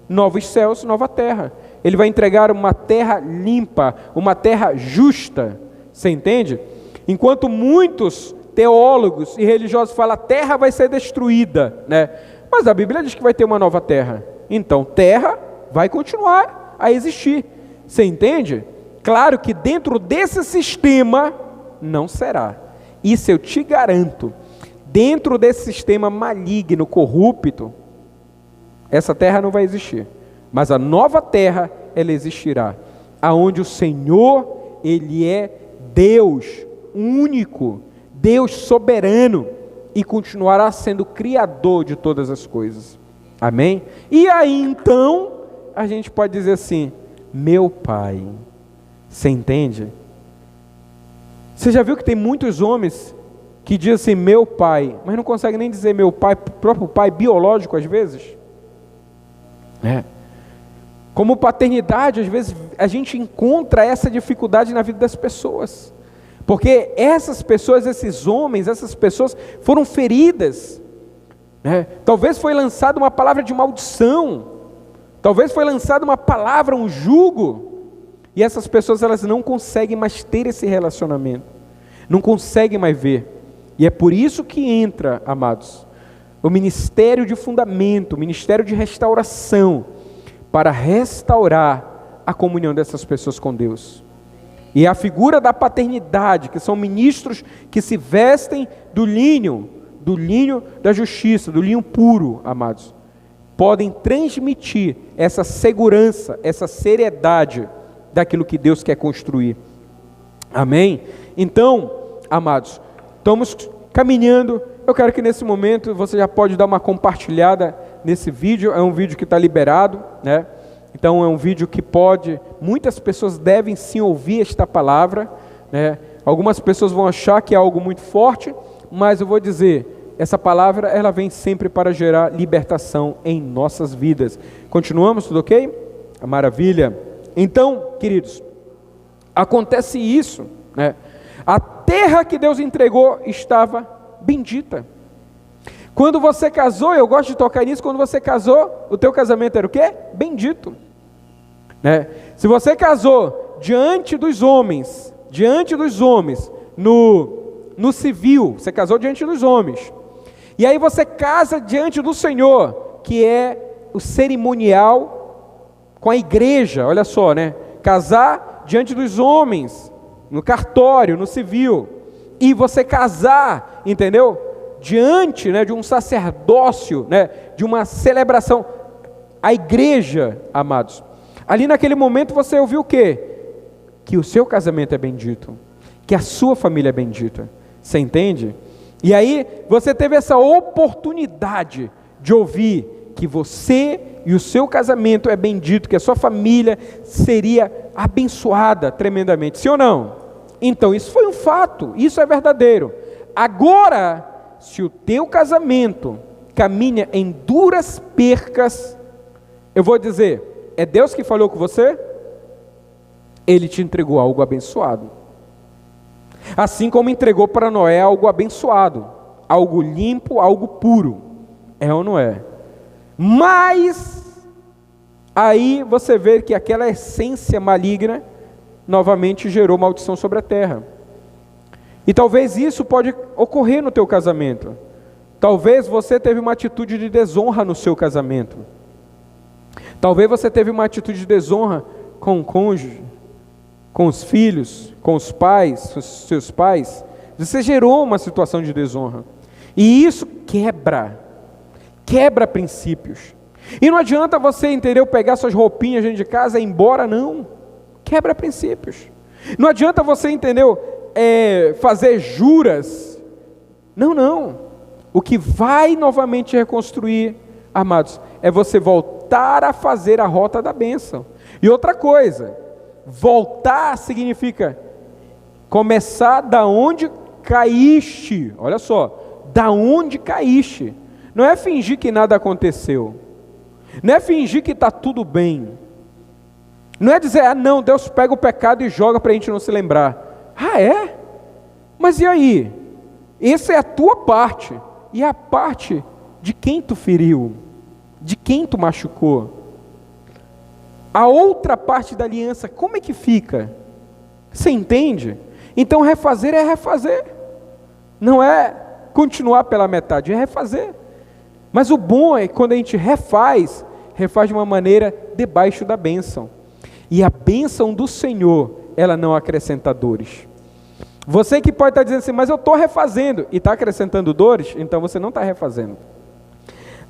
novos céus, nova terra, ele vai entregar uma terra limpa, uma terra justa, você entende? Enquanto muitos teólogos e religiosos falam, a terra vai ser destruída, né? Mas a Bíblia diz que vai ter uma nova terra, então terra vai continuar a existir, você entende? Claro que dentro desse sistema não será, isso eu te garanto, dentro desse sistema maligno, corrupto, essa terra não vai existir, mas a nova terra, ela existirá, aonde o Senhor, Ele é Deus único, Deus soberano, e continuará sendo criador de todas as coisas, amém? E aí então, a gente pode dizer assim, meu Pai, você entende? Você já viu que tem muitos homens que dizem assim, meu pai, mas não conseguem nem dizer meu pai, próprio pai biológico às vezes? Como paternidade, às vezes a gente encontra essa dificuldade na vida das pessoas, porque essas pessoas, esses homens, essas pessoas foram feridas, talvez foi lançada uma palavra de maldição, talvez foi lançada uma palavra, um jugo, e essas pessoas elas não conseguem mais ter esse relacionamento, não conseguem mais ver, e é por isso que entra, amados, o ministério de fundamento, o ministério de restauração, para restaurar a comunhão dessas pessoas com Deus, e a figura da paternidade, que são ministros que se vestem do linho da justiça, do linho puro, amados, podem transmitir essa segurança, essa seriedade, daquilo que Deus quer construir, amém? Então, amados, estamos caminhando, eu quero que nesse momento, você já pode dar uma compartilhada nesse vídeo, é um vídeo que está liberado, né? Então é um vídeo que muitas pessoas devem sim ouvir esta palavra, né? Algumas pessoas vão achar que é algo muito forte, mas eu vou dizer, essa palavra ela vem sempre para gerar libertação em nossas vidas. Continuamos, tudo ok? Maravilha. Então, queridos, acontece isso, né? A terra que Deus entregou estava bendita. Quando você casou, eu gosto de tocar nisso, quando você casou, o teu casamento era o quê? Bendito, né? Se você casou diante dos homens, no civil, você casou diante dos homens, e aí você casa diante do Senhor, que é o cerimonial com a igreja, olha só, né? Casar diante dos homens, no cartório, no civil, e você casar, entendeu? Diante, né, de um sacerdócio, né, de uma celebração, a igreja, amados, ali naquele momento você ouviu o quê? Que o seu casamento é bendito, que a sua família é bendita, você entende? E aí você teve essa oportunidade de ouvir que você e o seu casamento é bendito, que a sua família seria abençoada tremendamente, sim ou não? Então isso foi um fato, isso é verdadeiro. Agora, se o teu casamento caminha em duras percas, eu vou dizer, é Deus que falou com você? Ele te entregou algo abençoado. Assim como entregou para Noé algo abençoado, algo limpo, algo puro. É ou não é? Mas aí você vê que aquela essência maligna novamente gerou maldição sobre a terra. E talvez isso pode ocorrer no teu casamento. Talvez você teve uma atitude de desonra no seu casamento. Talvez você teve uma atitude de desonra com o cônjuge, com os filhos, com os pais, com os seus pais. Você gerou uma situação de desonra. E isso quebra princípios. E não adianta você, entendeu, pegar suas roupinhas dentro de casa e ir embora, não. Quebra princípios. Não adianta você, entendeu, fazer juras. Não. O que vai novamente reconstruir, amados, é você voltar a fazer a rota da bênção. E outra coisa, voltar significa começar da onde caíste. Olha só, da onde caíste. Não é fingir que nada aconteceu. Não é fingir que está tudo bem. Não é dizer, não, Deus pega o pecado e joga para a gente não se lembrar. Ah, é? Mas e aí? Essa é a tua parte. E a parte de quem tu feriu? De quem tu machucou? A outra parte da aliança, como é que fica? Você entende? Então refazer é refazer. Não é continuar pela metade, é refazer. Mas o bom é que quando a gente refaz de uma maneira debaixo da bênção. E a bênção do Senhor, ela não acrescenta dores. Você que pode estar dizendo assim, mas eu estou refazendo, e está acrescentando dores, então você não está refazendo.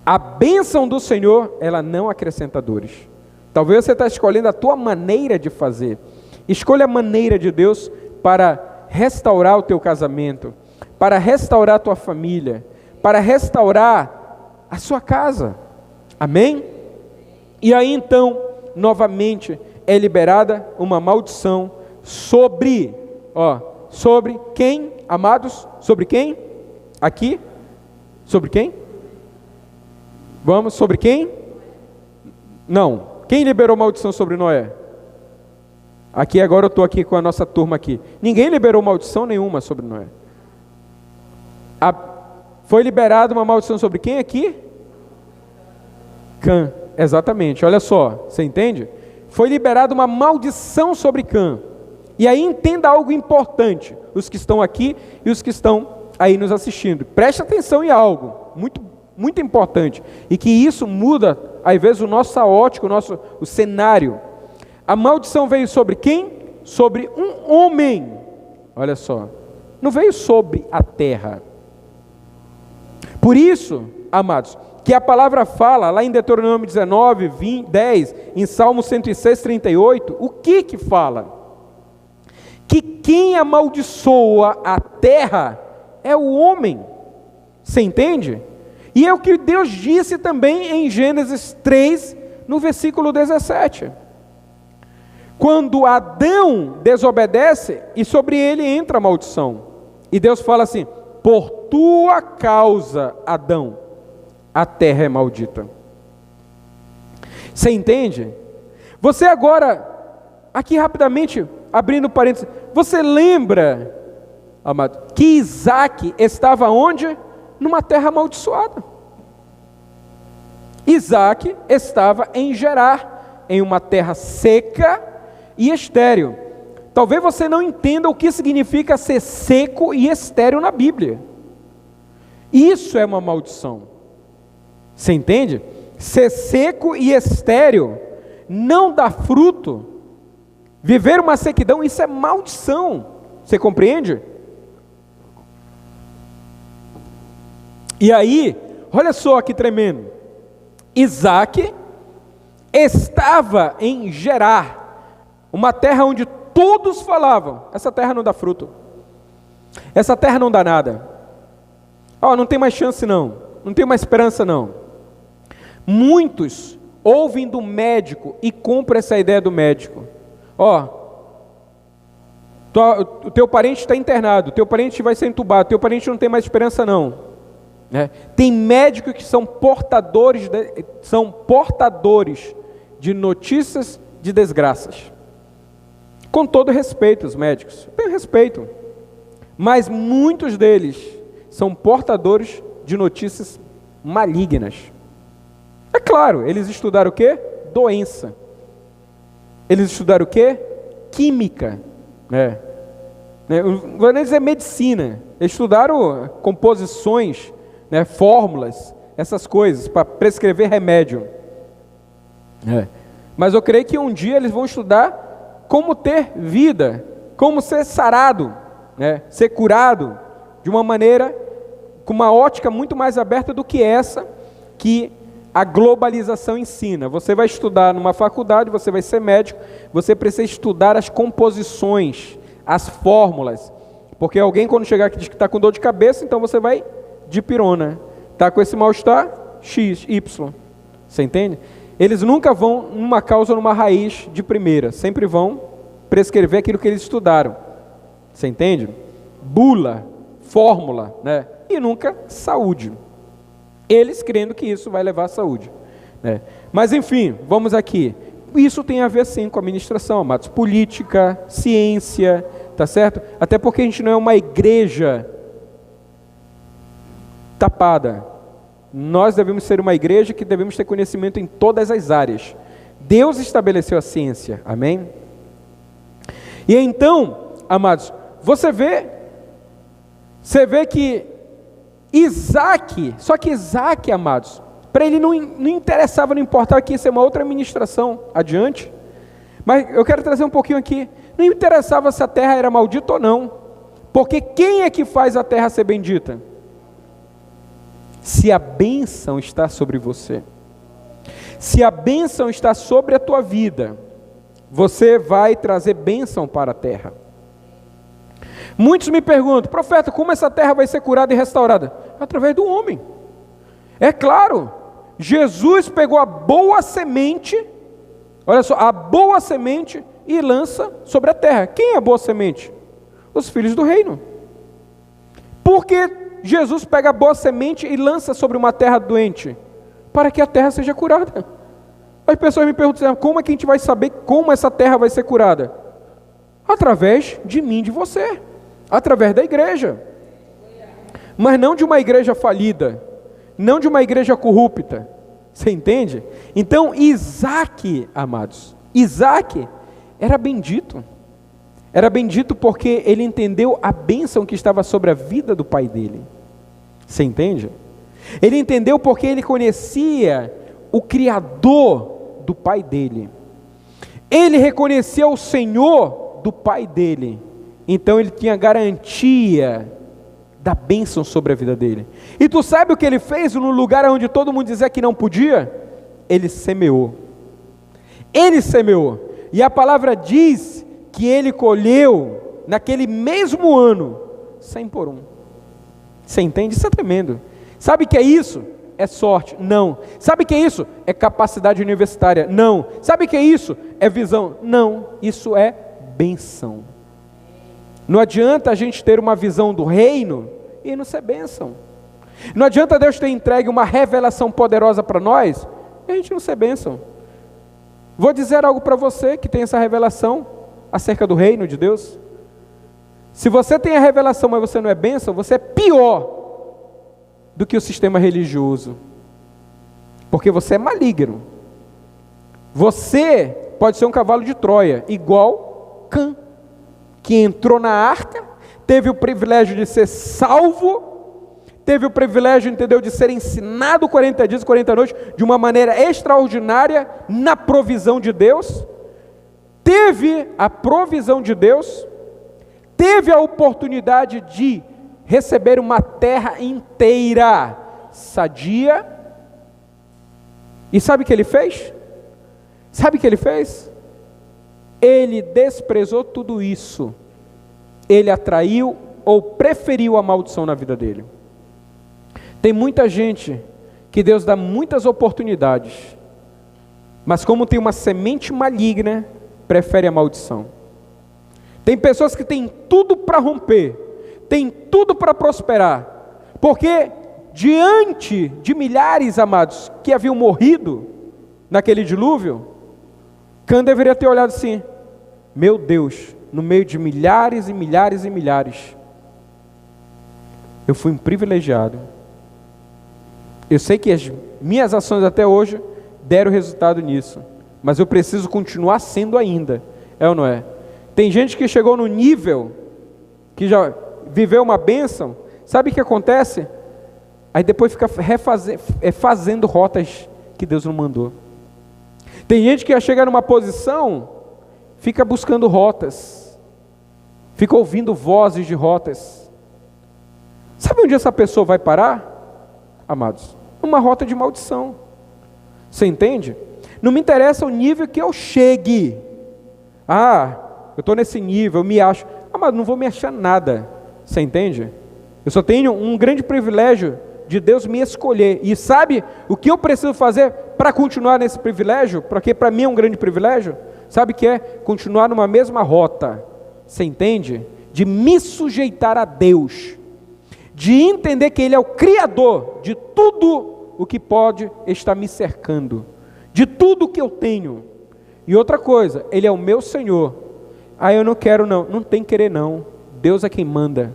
A bênção do Senhor, ela não acrescenta dores. Talvez você está escolhendo a tua maneira de fazer. Escolha a maneira de Deus para restaurar o teu casamento, para restaurar a tua família, para restaurar a sua casa. Amém? E aí então, novamente, é liberada uma maldição sobre quem, amados? Sobre quem? Aqui? Sobre quem? Vamos, sobre quem? Não. Quem liberou maldição sobre Noé? Aqui agora eu estou aqui com a nossa turma aqui. Ninguém liberou maldição nenhuma sobre Noé. Foi liberada uma maldição sobre quem aqui? Cã, exatamente. Olha só, você entende? Foi liberada uma maldição sobre Cã. E aí entenda algo importante, os que estão aqui e os que estão aí nos assistindo. Preste atenção em algo muito, muito importante, e que isso muda, às vezes, o nosso ótica, o cenário. A maldição veio sobre quem? Sobre um homem. Olha só, não veio sobre a terra. Por isso, amados, que a palavra fala, lá em Deuteronômio 19, 10, em Salmo 106, 38, o que fala? Que quem amaldiçoa a terra é o homem. Você entende? E é o que Deus disse também em Gênesis 3, no versículo 17. Quando Adão desobedece, e sobre ele entra a maldição. E Deus fala assim, por tua causa, Adão, a terra é maldita. Você entende? Você agora, aqui rapidamente, abrindo parênteses, você lembra, amado, que Isaac estava onde? Numa terra amaldiçoada. Isaac estava em Gerar, em uma terra seca e estéril. Talvez você não entenda o que significa ser seco e estéril na Bíblia. Isso é uma maldição. Você entende? Ser seco e estéril, não dá fruto, viver uma sequidão, isso é maldição. Você compreende? E aí, olha só que tremendo. Isaac estava em Gerar, uma terra onde todos falavam, essa terra não dá fruto, essa terra não dá nada, não tem mais chance não tem mais esperança não. Muitos ouvem do médico e compram essa ideia do médico, O teu parente está internado, o teu parente vai ser entubado, o teu parente não tem mais esperança não. Tem médicos que são portadores de notícias de desgraças. Com todo respeito aos médicos, eu tenho respeito, mas muitos deles são portadores de notícias malignas. É claro, eles estudaram o quê? Doença. Eles estudaram o quê? Química. Não vou nem dizer medicina. Eles estudaram composições, fórmulas, essas coisas, para prescrever remédio. Mas eu creio que um dia eles vão estudar como ter vida, como ser sarado, ser curado, de uma maneira, com uma ótica muito mais aberta do que essa, que a globalização ensina. Você vai estudar numa faculdade, você vai ser médico, você precisa estudar as composições, as fórmulas, porque alguém quando chegar aqui diz que está com dor de cabeça, então você vai dipirona, está com esse mal-estar, X, Y, você entende? Eles nunca vão numa causa, numa raiz de primeira, sempre vão prescrever aquilo que eles estudaram, você entende? Bula, fórmula, e nunca saúde. Eles crendo que isso vai levar à saúde. Mas enfim, vamos aqui. Isso tem a ver sim com a administração, amados. Política, ciência, tá certo? Até porque a gente não é uma igreja tapada. Nós devemos ser uma igreja que devemos ter conhecimento em todas as áreas. Deus estabeleceu a ciência, amém? E então, amados, você vê que Isaac, só que Isaac, amados, para ele não interessava, não importava, que isso é uma outra ministração adiante, mas eu quero trazer um pouquinho aqui, não interessava se a terra era maldita ou não, porque quem é que faz a terra ser bendita? Se a bênção está sobre você, se a bênção está sobre a tua vida, você vai trazer bênção para a terra. Muitos me perguntam, profeta, como essa terra vai ser curada e restaurada? Através do homem. É claro, Jesus pegou a boa semente, olha só, a boa semente e lança sobre a terra. Quem é a boa semente? Os filhos do reino. Por que Jesus pega a boa semente e lança sobre uma terra doente? Para que a terra seja curada. As pessoas me perguntam, como é que a gente vai saber como essa terra vai ser curada? Através de mim, de você. Através da igreja, mas não de uma igreja falida, não de uma igreja corrupta, você entende? Então Isaac, amados, Isaac era bendito porque ele entendeu a bênção que estava sobre a vida do pai dele, você entende? Ele entendeu porque ele conhecia o Criador do pai dele, ele reconhecia o Senhor do pai dele. Então ele tinha garantia da bênção sobre a vida dele. E tu sabe o que ele fez no lugar onde todo mundo dizia que não podia? Ele semeou. Ele semeou. E a palavra diz que ele colheu naquele mesmo ano 100 por 1. Você entende? Isso é tremendo. Sabe o que é isso? É sorte? Não. Sabe o que é isso? É capacidade universitária? Não. Sabe o que é isso? É visão? Não. Isso é bênção. Não adianta a gente ter uma visão do reino e não ser bênção. Não adianta Deus ter entregue uma revelação poderosa para nós e a gente não ser bênção. Vou dizer algo para você que tem essa revelação acerca do reino de Deus. Se você tem a revelação, mas você não é bênção, você é pior do que o sistema religioso. Porque você é maligno. Você pode ser um cavalo de Troia, igual Cã, que entrou na arca, teve o privilégio de ser salvo, teve o privilégio, entendeu, de ser ensinado 40 dias e 40 noites, de uma maneira extraordinária, na provisão de Deus, teve a provisão de Deus, teve a oportunidade de receber uma terra inteira, sadia, e sabe o que ele fez? Sabe o que ele fez? Ele desprezou tudo isso, ele atraiu ou preferiu a maldição na vida dele. Tem muita gente que Deus dá muitas oportunidades, mas como tem uma semente maligna, prefere a maldição. Tem pessoas que têm tudo para romper, têm tudo para prosperar, porque diante de milhares, amados, que haviam morrido naquele dilúvio, Cã deveria ter olhado assim: meu Deus, no meio de milhares e milhares e milhares, eu fui um privilegiado. Eu sei que as minhas ações até hoje deram resultado nisso, mas eu preciso continuar sendo ainda, é ou não é? Tem gente que chegou no nível, que já viveu uma bênção, sabe o que acontece? Aí depois fica fazendo rotas que Deus não mandou. Tem gente que já chega numa posição, fica buscando rotas, fica ouvindo vozes de rotas. Sabe onde essa pessoa vai parar, amados? Numa rota de maldição. Você entende? Não me interessa o nível que eu chegue. Eu estou nesse nível, eu me acho. Mas não vou me achar nada. Você entende? Eu só tenho um grande privilégio de Deus me escolher. E sabe o que eu preciso fazer para continuar nesse privilégio? Porque para mim é um grande privilégio. Sabe o que é? Continuar numa mesma rota. Você entende? De me sujeitar a Deus. De entender que Ele é o Criador de tudo o que pode estar me cercando. De tudo o que eu tenho. E outra coisa, Ele é o meu Senhor. Eu não quero não. Não tem querer não. Deus é quem manda.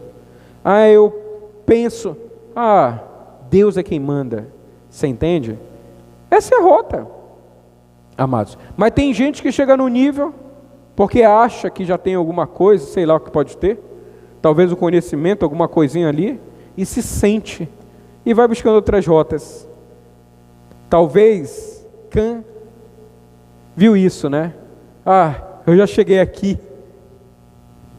Eu penso. Deus é quem manda. Você entende? Essa é a rota, amados. Mas tem gente que chega no nível, porque acha que já tem alguma coisa, sei lá o que pode ter, talvez o conhecimento, alguma coisinha ali, e se sente, e vai buscando outras rotas. Talvez Cã viu isso, né? Eu já cheguei aqui,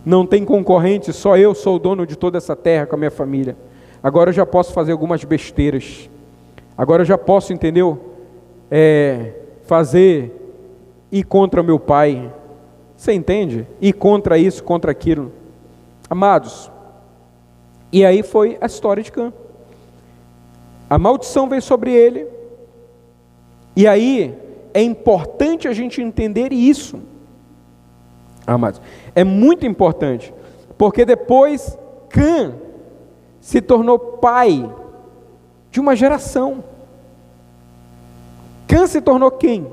não tem concorrente, só eu sou o dono de toda essa terra com a minha família. Agora eu já posso fazer algumas besteiras. Agora eu já posso, entendeu? Ir contra o meu pai. Você entende? Ir contra isso, contra aquilo. Amados, e aí foi a história de Cã. A maldição veio sobre ele. E aí é importante a gente entender isso, amados. É muito importante, porque depois Cã se tornou pai de uma geração. Cã se tornou quem?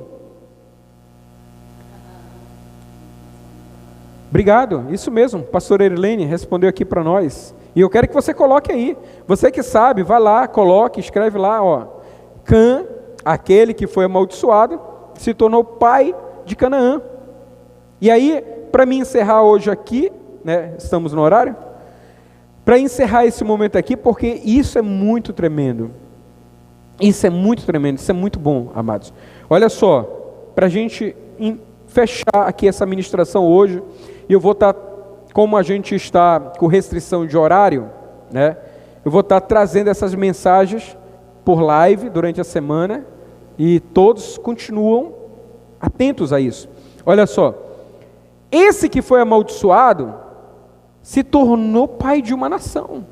Obrigado, isso mesmo, pastor Erilene respondeu aqui para nós. E eu quero que você coloque aí. Você que sabe, vai lá, coloque, escreve lá, Cã, aquele que foi amaldiçoado, se tornou pai de Canaã. E aí, para me encerrar hoje aqui, né, estamos no horário, para encerrar esse momento aqui, porque isso é muito tremendo. Isso é muito tremendo, isso é muito bom, amados. Olha só, para a gente fechar aqui essa ministração hoje, e eu vou estar, como a gente está com restrição de horário, né, eu vou estar trazendo essas mensagens por live durante a semana, e todos continuam atentos a isso. Olha só, esse que foi amaldiçoado se tornou pai de uma nação.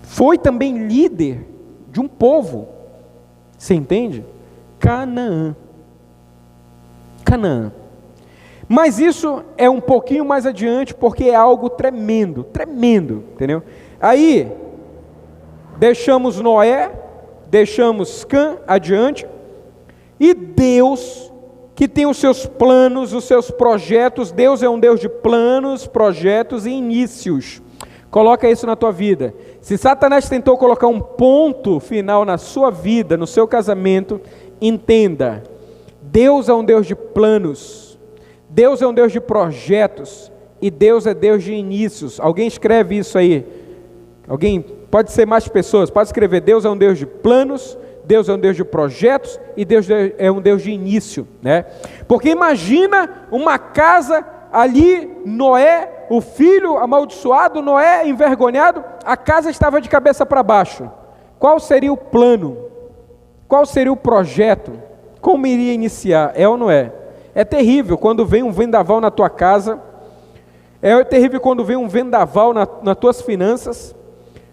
Foi também líder de um povo. Você entende? Canaã. Mas isso é um pouquinho mais adiante, porque é algo tremendo, entendeu? Aí, deixamos Noé, deixamos Cã adiante, e Deus, que tem os seus planos, os seus projetos. Deus é um Deus de planos, projetos e inícios. Coloca isso na tua vida. Se Satanás tentou colocar um ponto final na sua vida, no seu casamento, entenda, Deus é um Deus de planos, Deus é um Deus de projetos, e Deus é Deus de inícios. Alguém escreve isso aí? Alguém? Pode ser mais pessoas, pode escrever: Deus é um Deus de planos, Deus é um Deus de projetos, e Deus é um Deus de início, né? Porque imagina uma casa ali, Noé, o filho amaldiçoado, Noé envergonhado, a casa estava de cabeça para baixo. Qual seria o plano? Qual seria o projeto? Como iria iniciar? É ou não é? É terrível quando vem um vendaval na tua casa, é terrível quando vem um vendaval nas tuas finanças,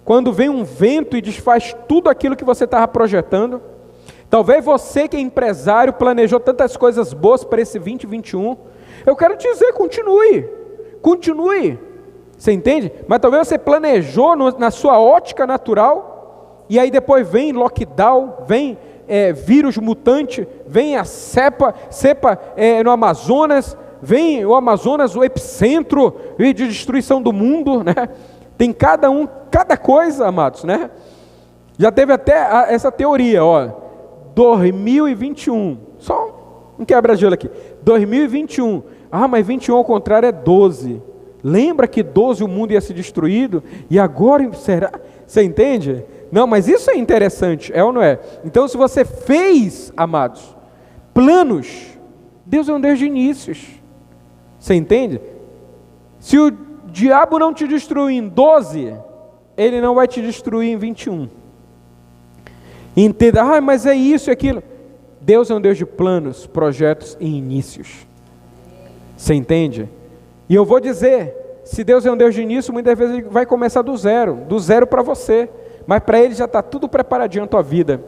quando vem um vento e desfaz tudo aquilo que você estava projetando. Talvez você que é empresário planejou tantas coisas boas para esse 2021, Eu quero te dizer, continue. Você entende? Mas talvez você planejou na sua ótica natural, e aí depois vem lockdown, vem vírus mutante, vem a cepa no Amazonas, vem o Amazonas, o epicentro de destruição do mundo, né? Tem cada coisa, amados, né? Já teve até essa teoria, 2021, só um quebra-gelo aqui, 2021, mas 21 ao contrário é 12, lembra que 12 o mundo ia ser destruído, e agora será? Você entende? Não, mas isso é interessante, é ou não é? Então se você fez, amados, planos, Deus é um Deus de inícios, você entende? Se o diabo não te destruir em 12, ele não vai te destruir em 21. Entenda, mas é isso e aquilo. Deus é um Deus de planos, projetos e inícios. Você entende? E eu vou dizer, se Deus é um Deus de início, muitas vezes Ele vai começar do zero para você. Mas para Ele já está tudo preparadinho a tua vida.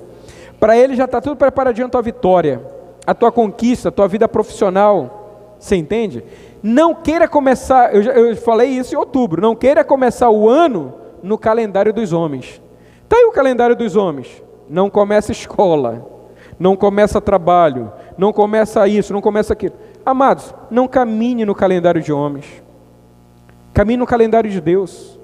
Para Ele já está tudo preparadinho a tua vitória, a tua conquista, a tua vida profissional. Você entende? Não queira começar, eu falei isso em outubro, não queira começar o ano no calendário dos homens. Está aí o calendário dos homens. Não começa escola, não começa trabalho, não começa isso, não começa aquilo. Amados, não caminhe no calendário de homens, caminhe no calendário de Deus.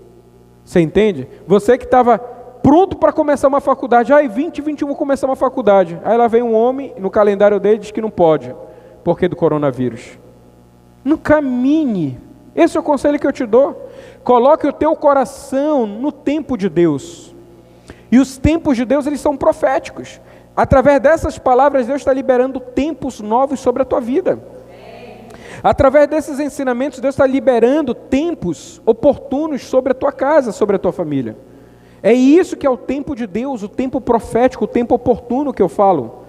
Você entende? Você que estava pronto para começar uma faculdade, 2021 vou começar uma faculdade, aí lá vem um homem, no calendário dele diz que não pode, porque do coronavírus. Não caminhe, esse é o conselho que eu te dou. Coloque o teu coração no tempo de Deus. E os tempos de Deus, eles são proféticos. Através dessas palavras, Deus está liberando tempos novos sobre a tua vida. Através desses ensinamentos, Deus está liberando tempos oportunos sobre a tua casa, sobre a tua família. É isso que é o tempo de Deus, o tempo profético, o tempo oportuno que eu falo.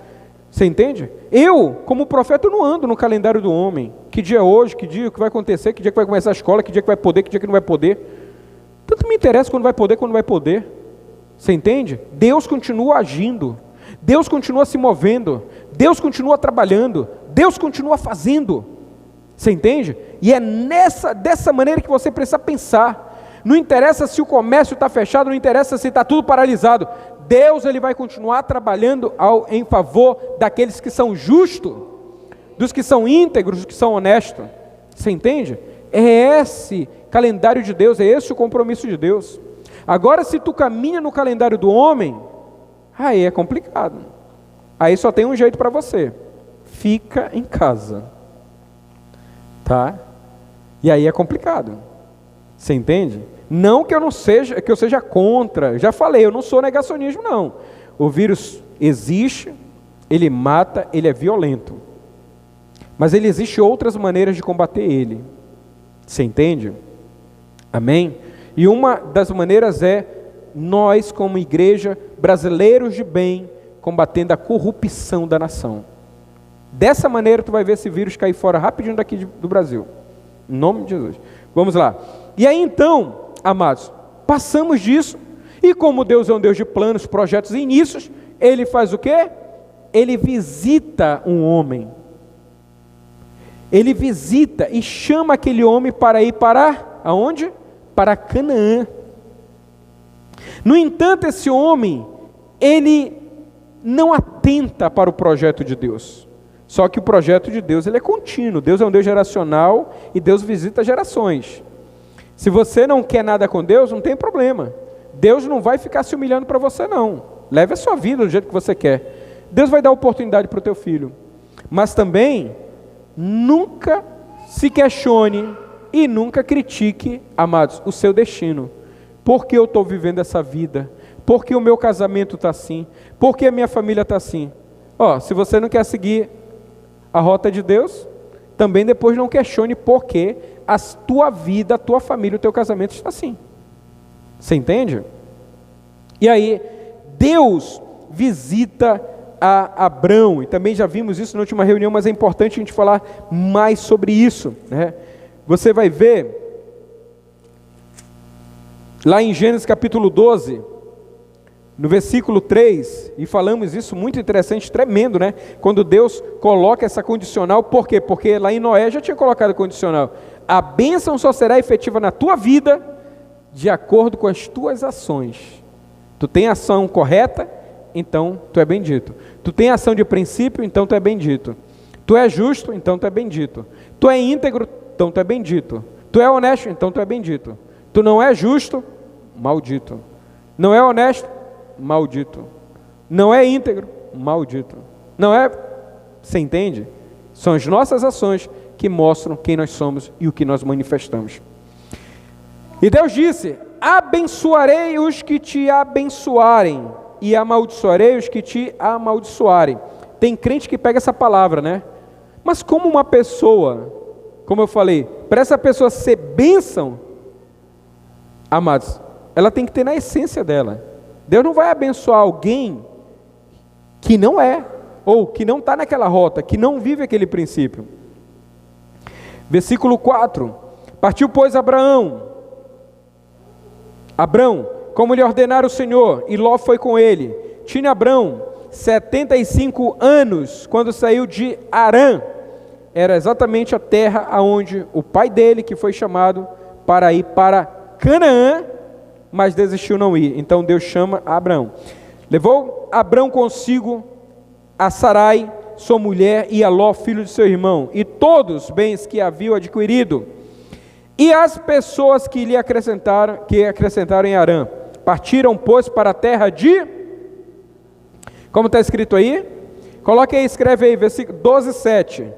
Você entende? Eu, como profeta, eu não ando no calendário do homem. Que dia é hoje, que dia que vai acontecer, que dia que vai começar a escola, que dia que vai poder, que dia que não vai poder. Tanto me interessa quando vai poder, quando não vai poder. Você entende? Deus continua agindo, Deus continua se movendo, Deus continua trabalhando, Deus continua fazendo. Você entende? E é dessa maneira que você precisa pensar. Não interessa se o comércio está fechado, não interessa se está tudo paralisado. Deus, Ele vai continuar trabalhando em favor daqueles que são justos, dos que são íntegros, dos que são honestos. Você entende? É esse calendário de Deus, é esse o compromisso de Deus. Agora, se tu caminha no calendário do homem, aí é complicado. Aí só tem um jeito para você: fica em casa, tá? E aí é complicado. Você entende? Não que eu seja contra. Já falei, eu não sou negacionismo, não. O vírus existe, ele mata, ele é violento. Mas ele existe outras maneiras de combater ele. Você entende? Amém? E uma das maneiras é nós, como igreja, brasileiros de bem, combatendo a corrupção da nação. Dessa maneira tu vai ver esse vírus cair fora rapidinho daqui do Brasil. Em nome de Jesus. Vamos lá. E aí então, amados, passamos disso, e como Deus é um Deus de planos, projetos e inícios, Ele faz o quê? Ele visita um homem. Ele visita e chama aquele homem para ir para aonde? Para Canaã. No entanto, esse homem, ele não atenta para o projeto de Deus. Só que o projeto de Deus, ele é contínuo. Deus é um Deus geracional e Deus visita gerações. Se você não quer nada com Deus, não tem problema. Deus não vai ficar se humilhando para você, não. Leve a sua vida do jeito que você quer. Deus vai dar oportunidade para o teu filho. Mas também, nunca se questione e nunca critique, amados, o seu destino. Por que eu estou vivendo essa vida? Por que o meu casamento está assim? Por que a minha família está assim? Se você não quer seguir a rota de Deus, também depois não questione por que a tua vida, a tua família, o teu casamento está assim. Você entende? E aí, Deus visita a Abrão, e também já vimos isso na última reunião, mas é importante a gente falar mais sobre isso, né? Você vai ver, lá em Gênesis capítulo 12, No versículo 3, e falamos isso muito interessante, tremendo, né? Quando Deus coloca essa condicional, por quê? Porque lá em Noé já tinha colocado condicional. A bênção só será efetiva na tua vida de acordo com as tuas ações. Tu tem ação correta, então tu é bendito. Tu tem ação de princípio, então tu é bendito. Tu é justo, então tu é bendito. Tu é íntegro, então tu é bendito. Tu é honesto, então tu é bendito. Tu não é justo, maldito. Não é honesto, maldito. Não é íntegro, maldito. Não é, você entende? São as nossas ações que mostram quem nós somos e o que nós manifestamos. E Deus disse: abençoarei os que te abençoarem e amaldiçoarei os que te amaldiçoarem. Tem crente que pega essa palavra, né? Mas como uma pessoa, como eu falei, para essa pessoa ser bênção, amados, ela tem que ter na essência dela. Deus não vai abençoar alguém que não é, ou que não está naquela rota, que não vive aquele princípio. Versículo 4: partiu, pois, Abrão, como lhe ordenara o Senhor, e Ló foi com ele. Tinha Abrão 75 anos, quando saiu de Harã. Era exatamente a terra aonde o pai dele, que foi chamado para ir para Canaã, mas desistiu não ir. Então Deus chama Abrão. Levou Abrão consigo a Sarai, sua mulher, e a Ló, filho de seu irmão, e todos os bens que haviam adquirido, e as pessoas que lhe acrescentaram em Harã. Partiram, pois, para a terra de... Como está escrito aí? Coloque aí, escreve aí, versículo 12:7.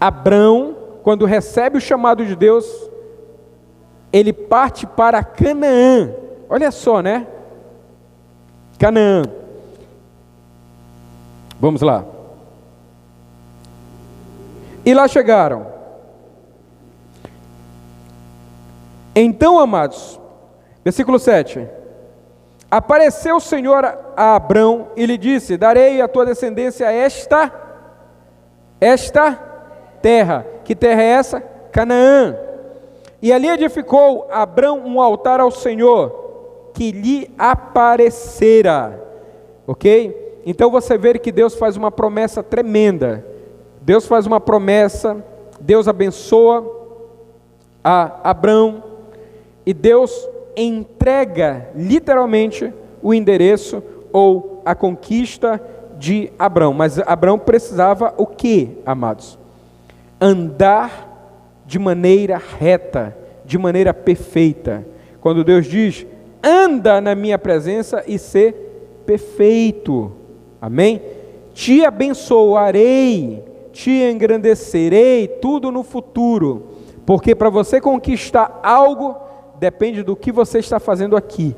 Abrão, quando recebe o chamado de Deus, ele parte para Canaã. Olha só, né? Canaã. Vamos lá. E lá chegaram. Então, amados, versículo 7. Apareceu o Senhor a Abrão e lhe disse: darei à tua descendência esta terra. Que terra é essa? Canaã. E ali edificou Abrão um altar ao Senhor, que lhe aparecera. Ok? Então você vê que Deus faz uma promessa tremenda. Deus faz uma promessa, Deus abençoa a Abrão, e Deus entrega literalmente o endereço ou a conquista de Abrão. Mas Abrão precisava o que, amados? Andar de maneira reta, de maneira perfeita. Quando Deus diz: anda na minha presença e ser perfeito. Amém? Te abençoarei, te engrandecerei, tudo no futuro. Porque para você conquistar algo, depende do que você está fazendo aqui.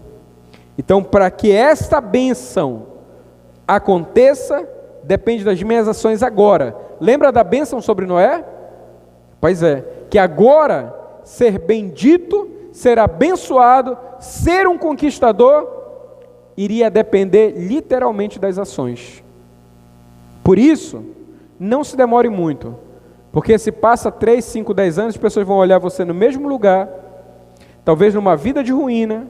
Então, para que esta bênção aconteça, depende das minhas ações agora. Lembra da bênção sobre Noé? Pois é, que agora ser bendito, ser abençoado, ser um conquistador, iria depender literalmente das ações. Por isso, não se demore muito, porque se passa 3, 5, 10 anos, as pessoas vão olhar você no mesmo lugar, talvez numa vida de ruína,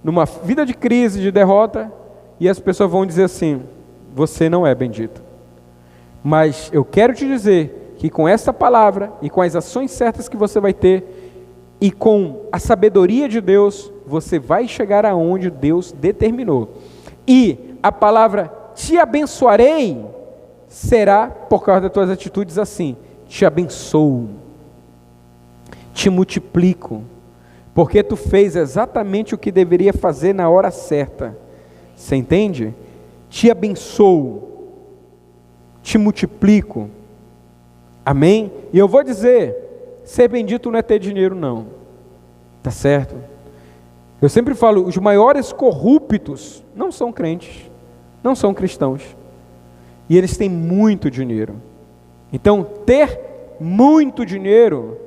numa vida de crise, de derrota, e as pessoas vão dizer assim: você não é bendito. Mas eu quero te dizer que com essa palavra, e com as ações certas que você vai ter, e com a sabedoria de Deus, você vai chegar aonde Deus determinou. E a palavra te abençoarei será por causa das tuas atitudes assim: te abençoo, te multiplico, porque tu fez exatamente o que deveria fazer na hora certa. Você entende? Te abençoo, te multiplico. Amém? E eu vou dizer, ser bendito não é ter dinheiro não, tá certo? Eu sempre falo, os maiores corruptos não são crentes, não são cristãos, e eles têm muito dinheiro. Então, ter muito dinheiro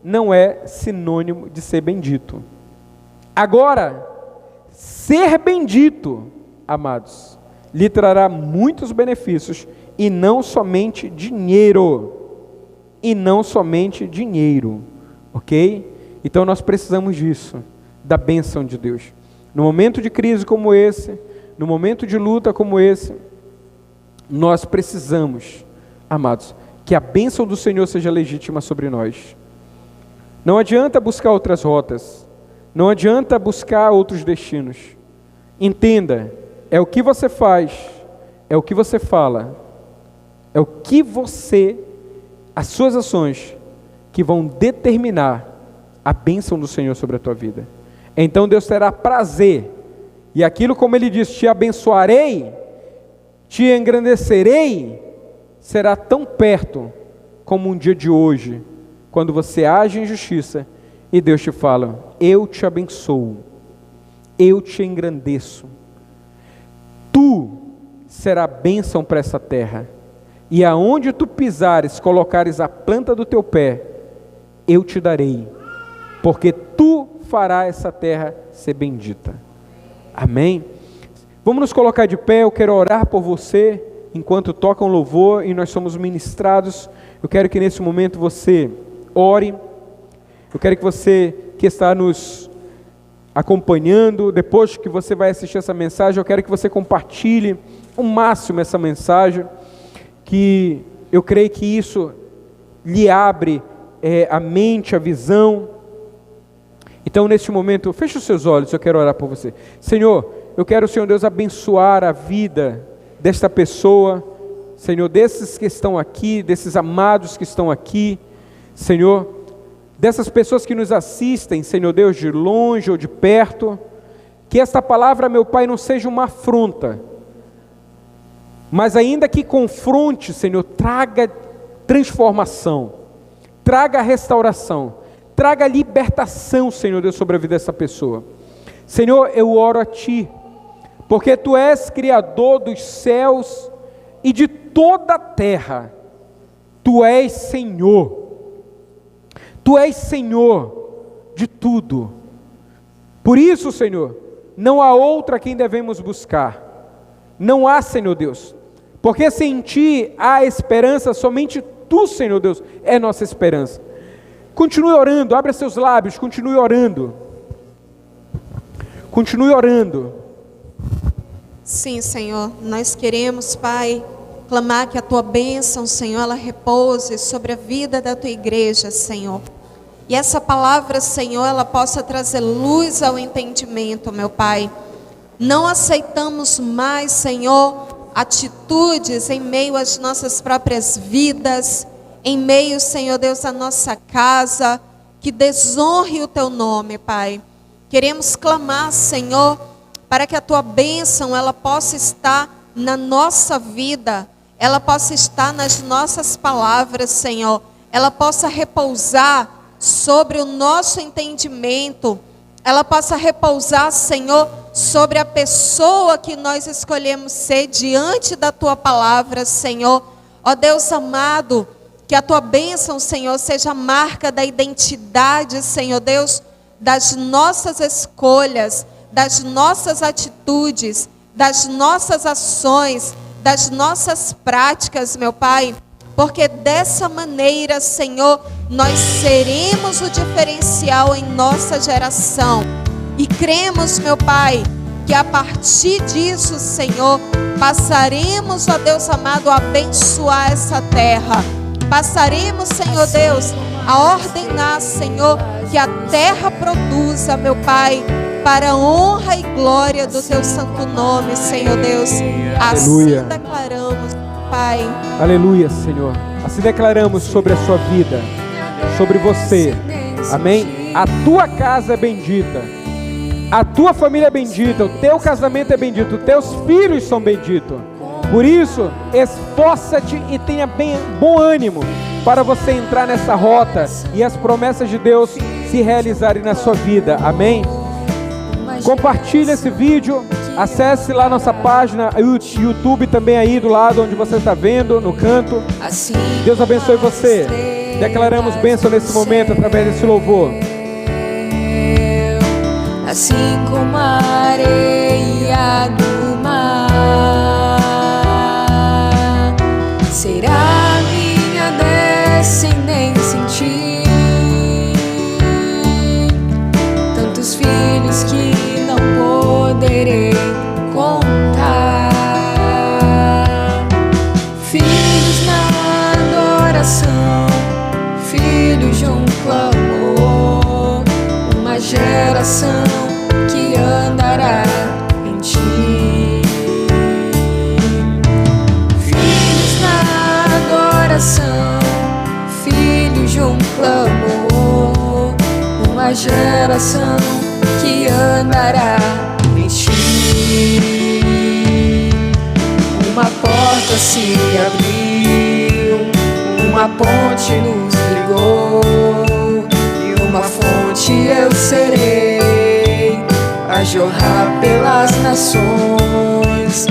não é sinônimo de ser bendito. Agora, ser bendito, amados, lhe trará muitos benefícios, e não somente dinheiro. E não somente dinheiro, ok? Então nós precisamos disso, da bênção de Deus. No momento de crise como esse, no momento de luta como esse, nós precisamos, amados, que a bênção do Senhor seja legítima sobre nós. Não adianta buscar outras rotas, não adianta buscar outros destinos. Entenda, é o que você faz, é o que você fala, é o que você, as suas ações, que vão determinar a bênção do Senhor sobre a tua vida. Então Deus terá prazer, e aquilo como Ele diz, te abençoarei, te engrandecerei, será tão perto como um dia de hoje, quando você age em justiça, e Deus te fala, eu te abençoo, eu te engrandeço, tu será bênção para essa terra, e aonde tu pisares, colocares a planta do teu pé, eu te darei, porque tu farás essa terra ser bendita. Amém? Vamos nos colocar de pé, eu quero orar por você, enquanto toca um louvor e nós somos ministrados. Eu quero que nesse momento você ore, eu quero que você que está nos acompanhando, depois que você vai assistir essa mensagem, eu quero que você compartilhe ao máximo essa mensagem, que eu creio que isso lhe abre a mente, a visão. Então neste momento, feche os seus olhos, eu quero orar por você. Senhor, eu quero, Senhor Deus, abençoar a vida desta pessoa, Senhor, desses que estão aqui, desses amados que estão aqui, Senhor, dessas pessoas que nos assistem, Senhor Deus, de longe ou de perto, que esta palavra, meu Pai, não seja uma afronta, mas ainda que confronte, Senhor, traga transformação, traga restauração, traga libertação, Senhor Deus, sobre a vida dessa pessoa. Senhor, eu oro a Ti, porque Tu és Criador dos céus e de toda a terra. Tu és Senhor. Tu és Senhor de tudo. Por isso, Senhor, não há outra a quem devemos buscar. Não há, Senhor Deus, porque sem Ti há esperança, somente Tu, Senhor Deus, é nossa esperança. Continue orando, abra seus lábios, continue orando. Continue orando. Sim, Senhor, nós queremos, Pai, clamar que a Tua bênção, Senhor, ela repouse sobre a vida da Tua igreja, Senhor. E essa palavra, Senhor, ela possa trazer luz ao entendimento, meu Pai. Não aceitamos mais, Senhor, atitudes em meio às nossas próprias vidas, em meio, Senhor Deus, à nossa casa, que desonre o Teu nome, Pai. Queremos clamar, Senhor, para que a Tua bênção, ela possa estar na nossa vida, ela possa estar nas nossas palavras, Senhor, ela possa repousar sobre o nosso entendimento, ela possa repousar, Senhor, sobre a pessoa que nós escolhemos ser diante da Tua palavra, Senhor. Ó Deus amado, que a Tua bênção, Senhor, seja a marca da identidade, Senhor Deus, das nossas escolhas, das nossas atitudes, das nossas ações, das nossas práticas, meu Pai, porque dessa maneira, Senhor, nós seremos o diferencial em nossa geração. E cremos, meu Pai, que a partir disso, Senhor, passaremos, ó Deus amado, a abençoar essa terra. Passaremos, Senhor Deus, a ordenar, Senhor, que a terra produza, meu Pai, para a honra e glória do Teu santo nome, Senhor Deus. Aleluia. Assim declaramos, Pai. Aleluia, Senhor. Assim declaramos sobre a sua vida, sobre você. Amém? A tua casa é bendita, a tua família é bendita, o teu casamento é bendito, os teus filhos são benditos. Por isso, esforça-te e tenha bom ânimo para você entrar nessa rota e as promessas de Deus se realizarem na sua vida. Amém? Compartilhe esse vídeo, acesse lá nossa página YouTube também aí do lado onde você está vendo, no canto. Deus abençoe você. Declaramos bênção nesse momento através desse louvor. Assim como a areia do mar, será minha descendência em Ti. Tantos filhos que não geração que andará em ti. Filhos na adoração, filhos de um clamor, uma geração que andará em ti. Uma porta se abriu, uma ponte nos ligou, e uma fonte eu serei a jorrar pelas nações.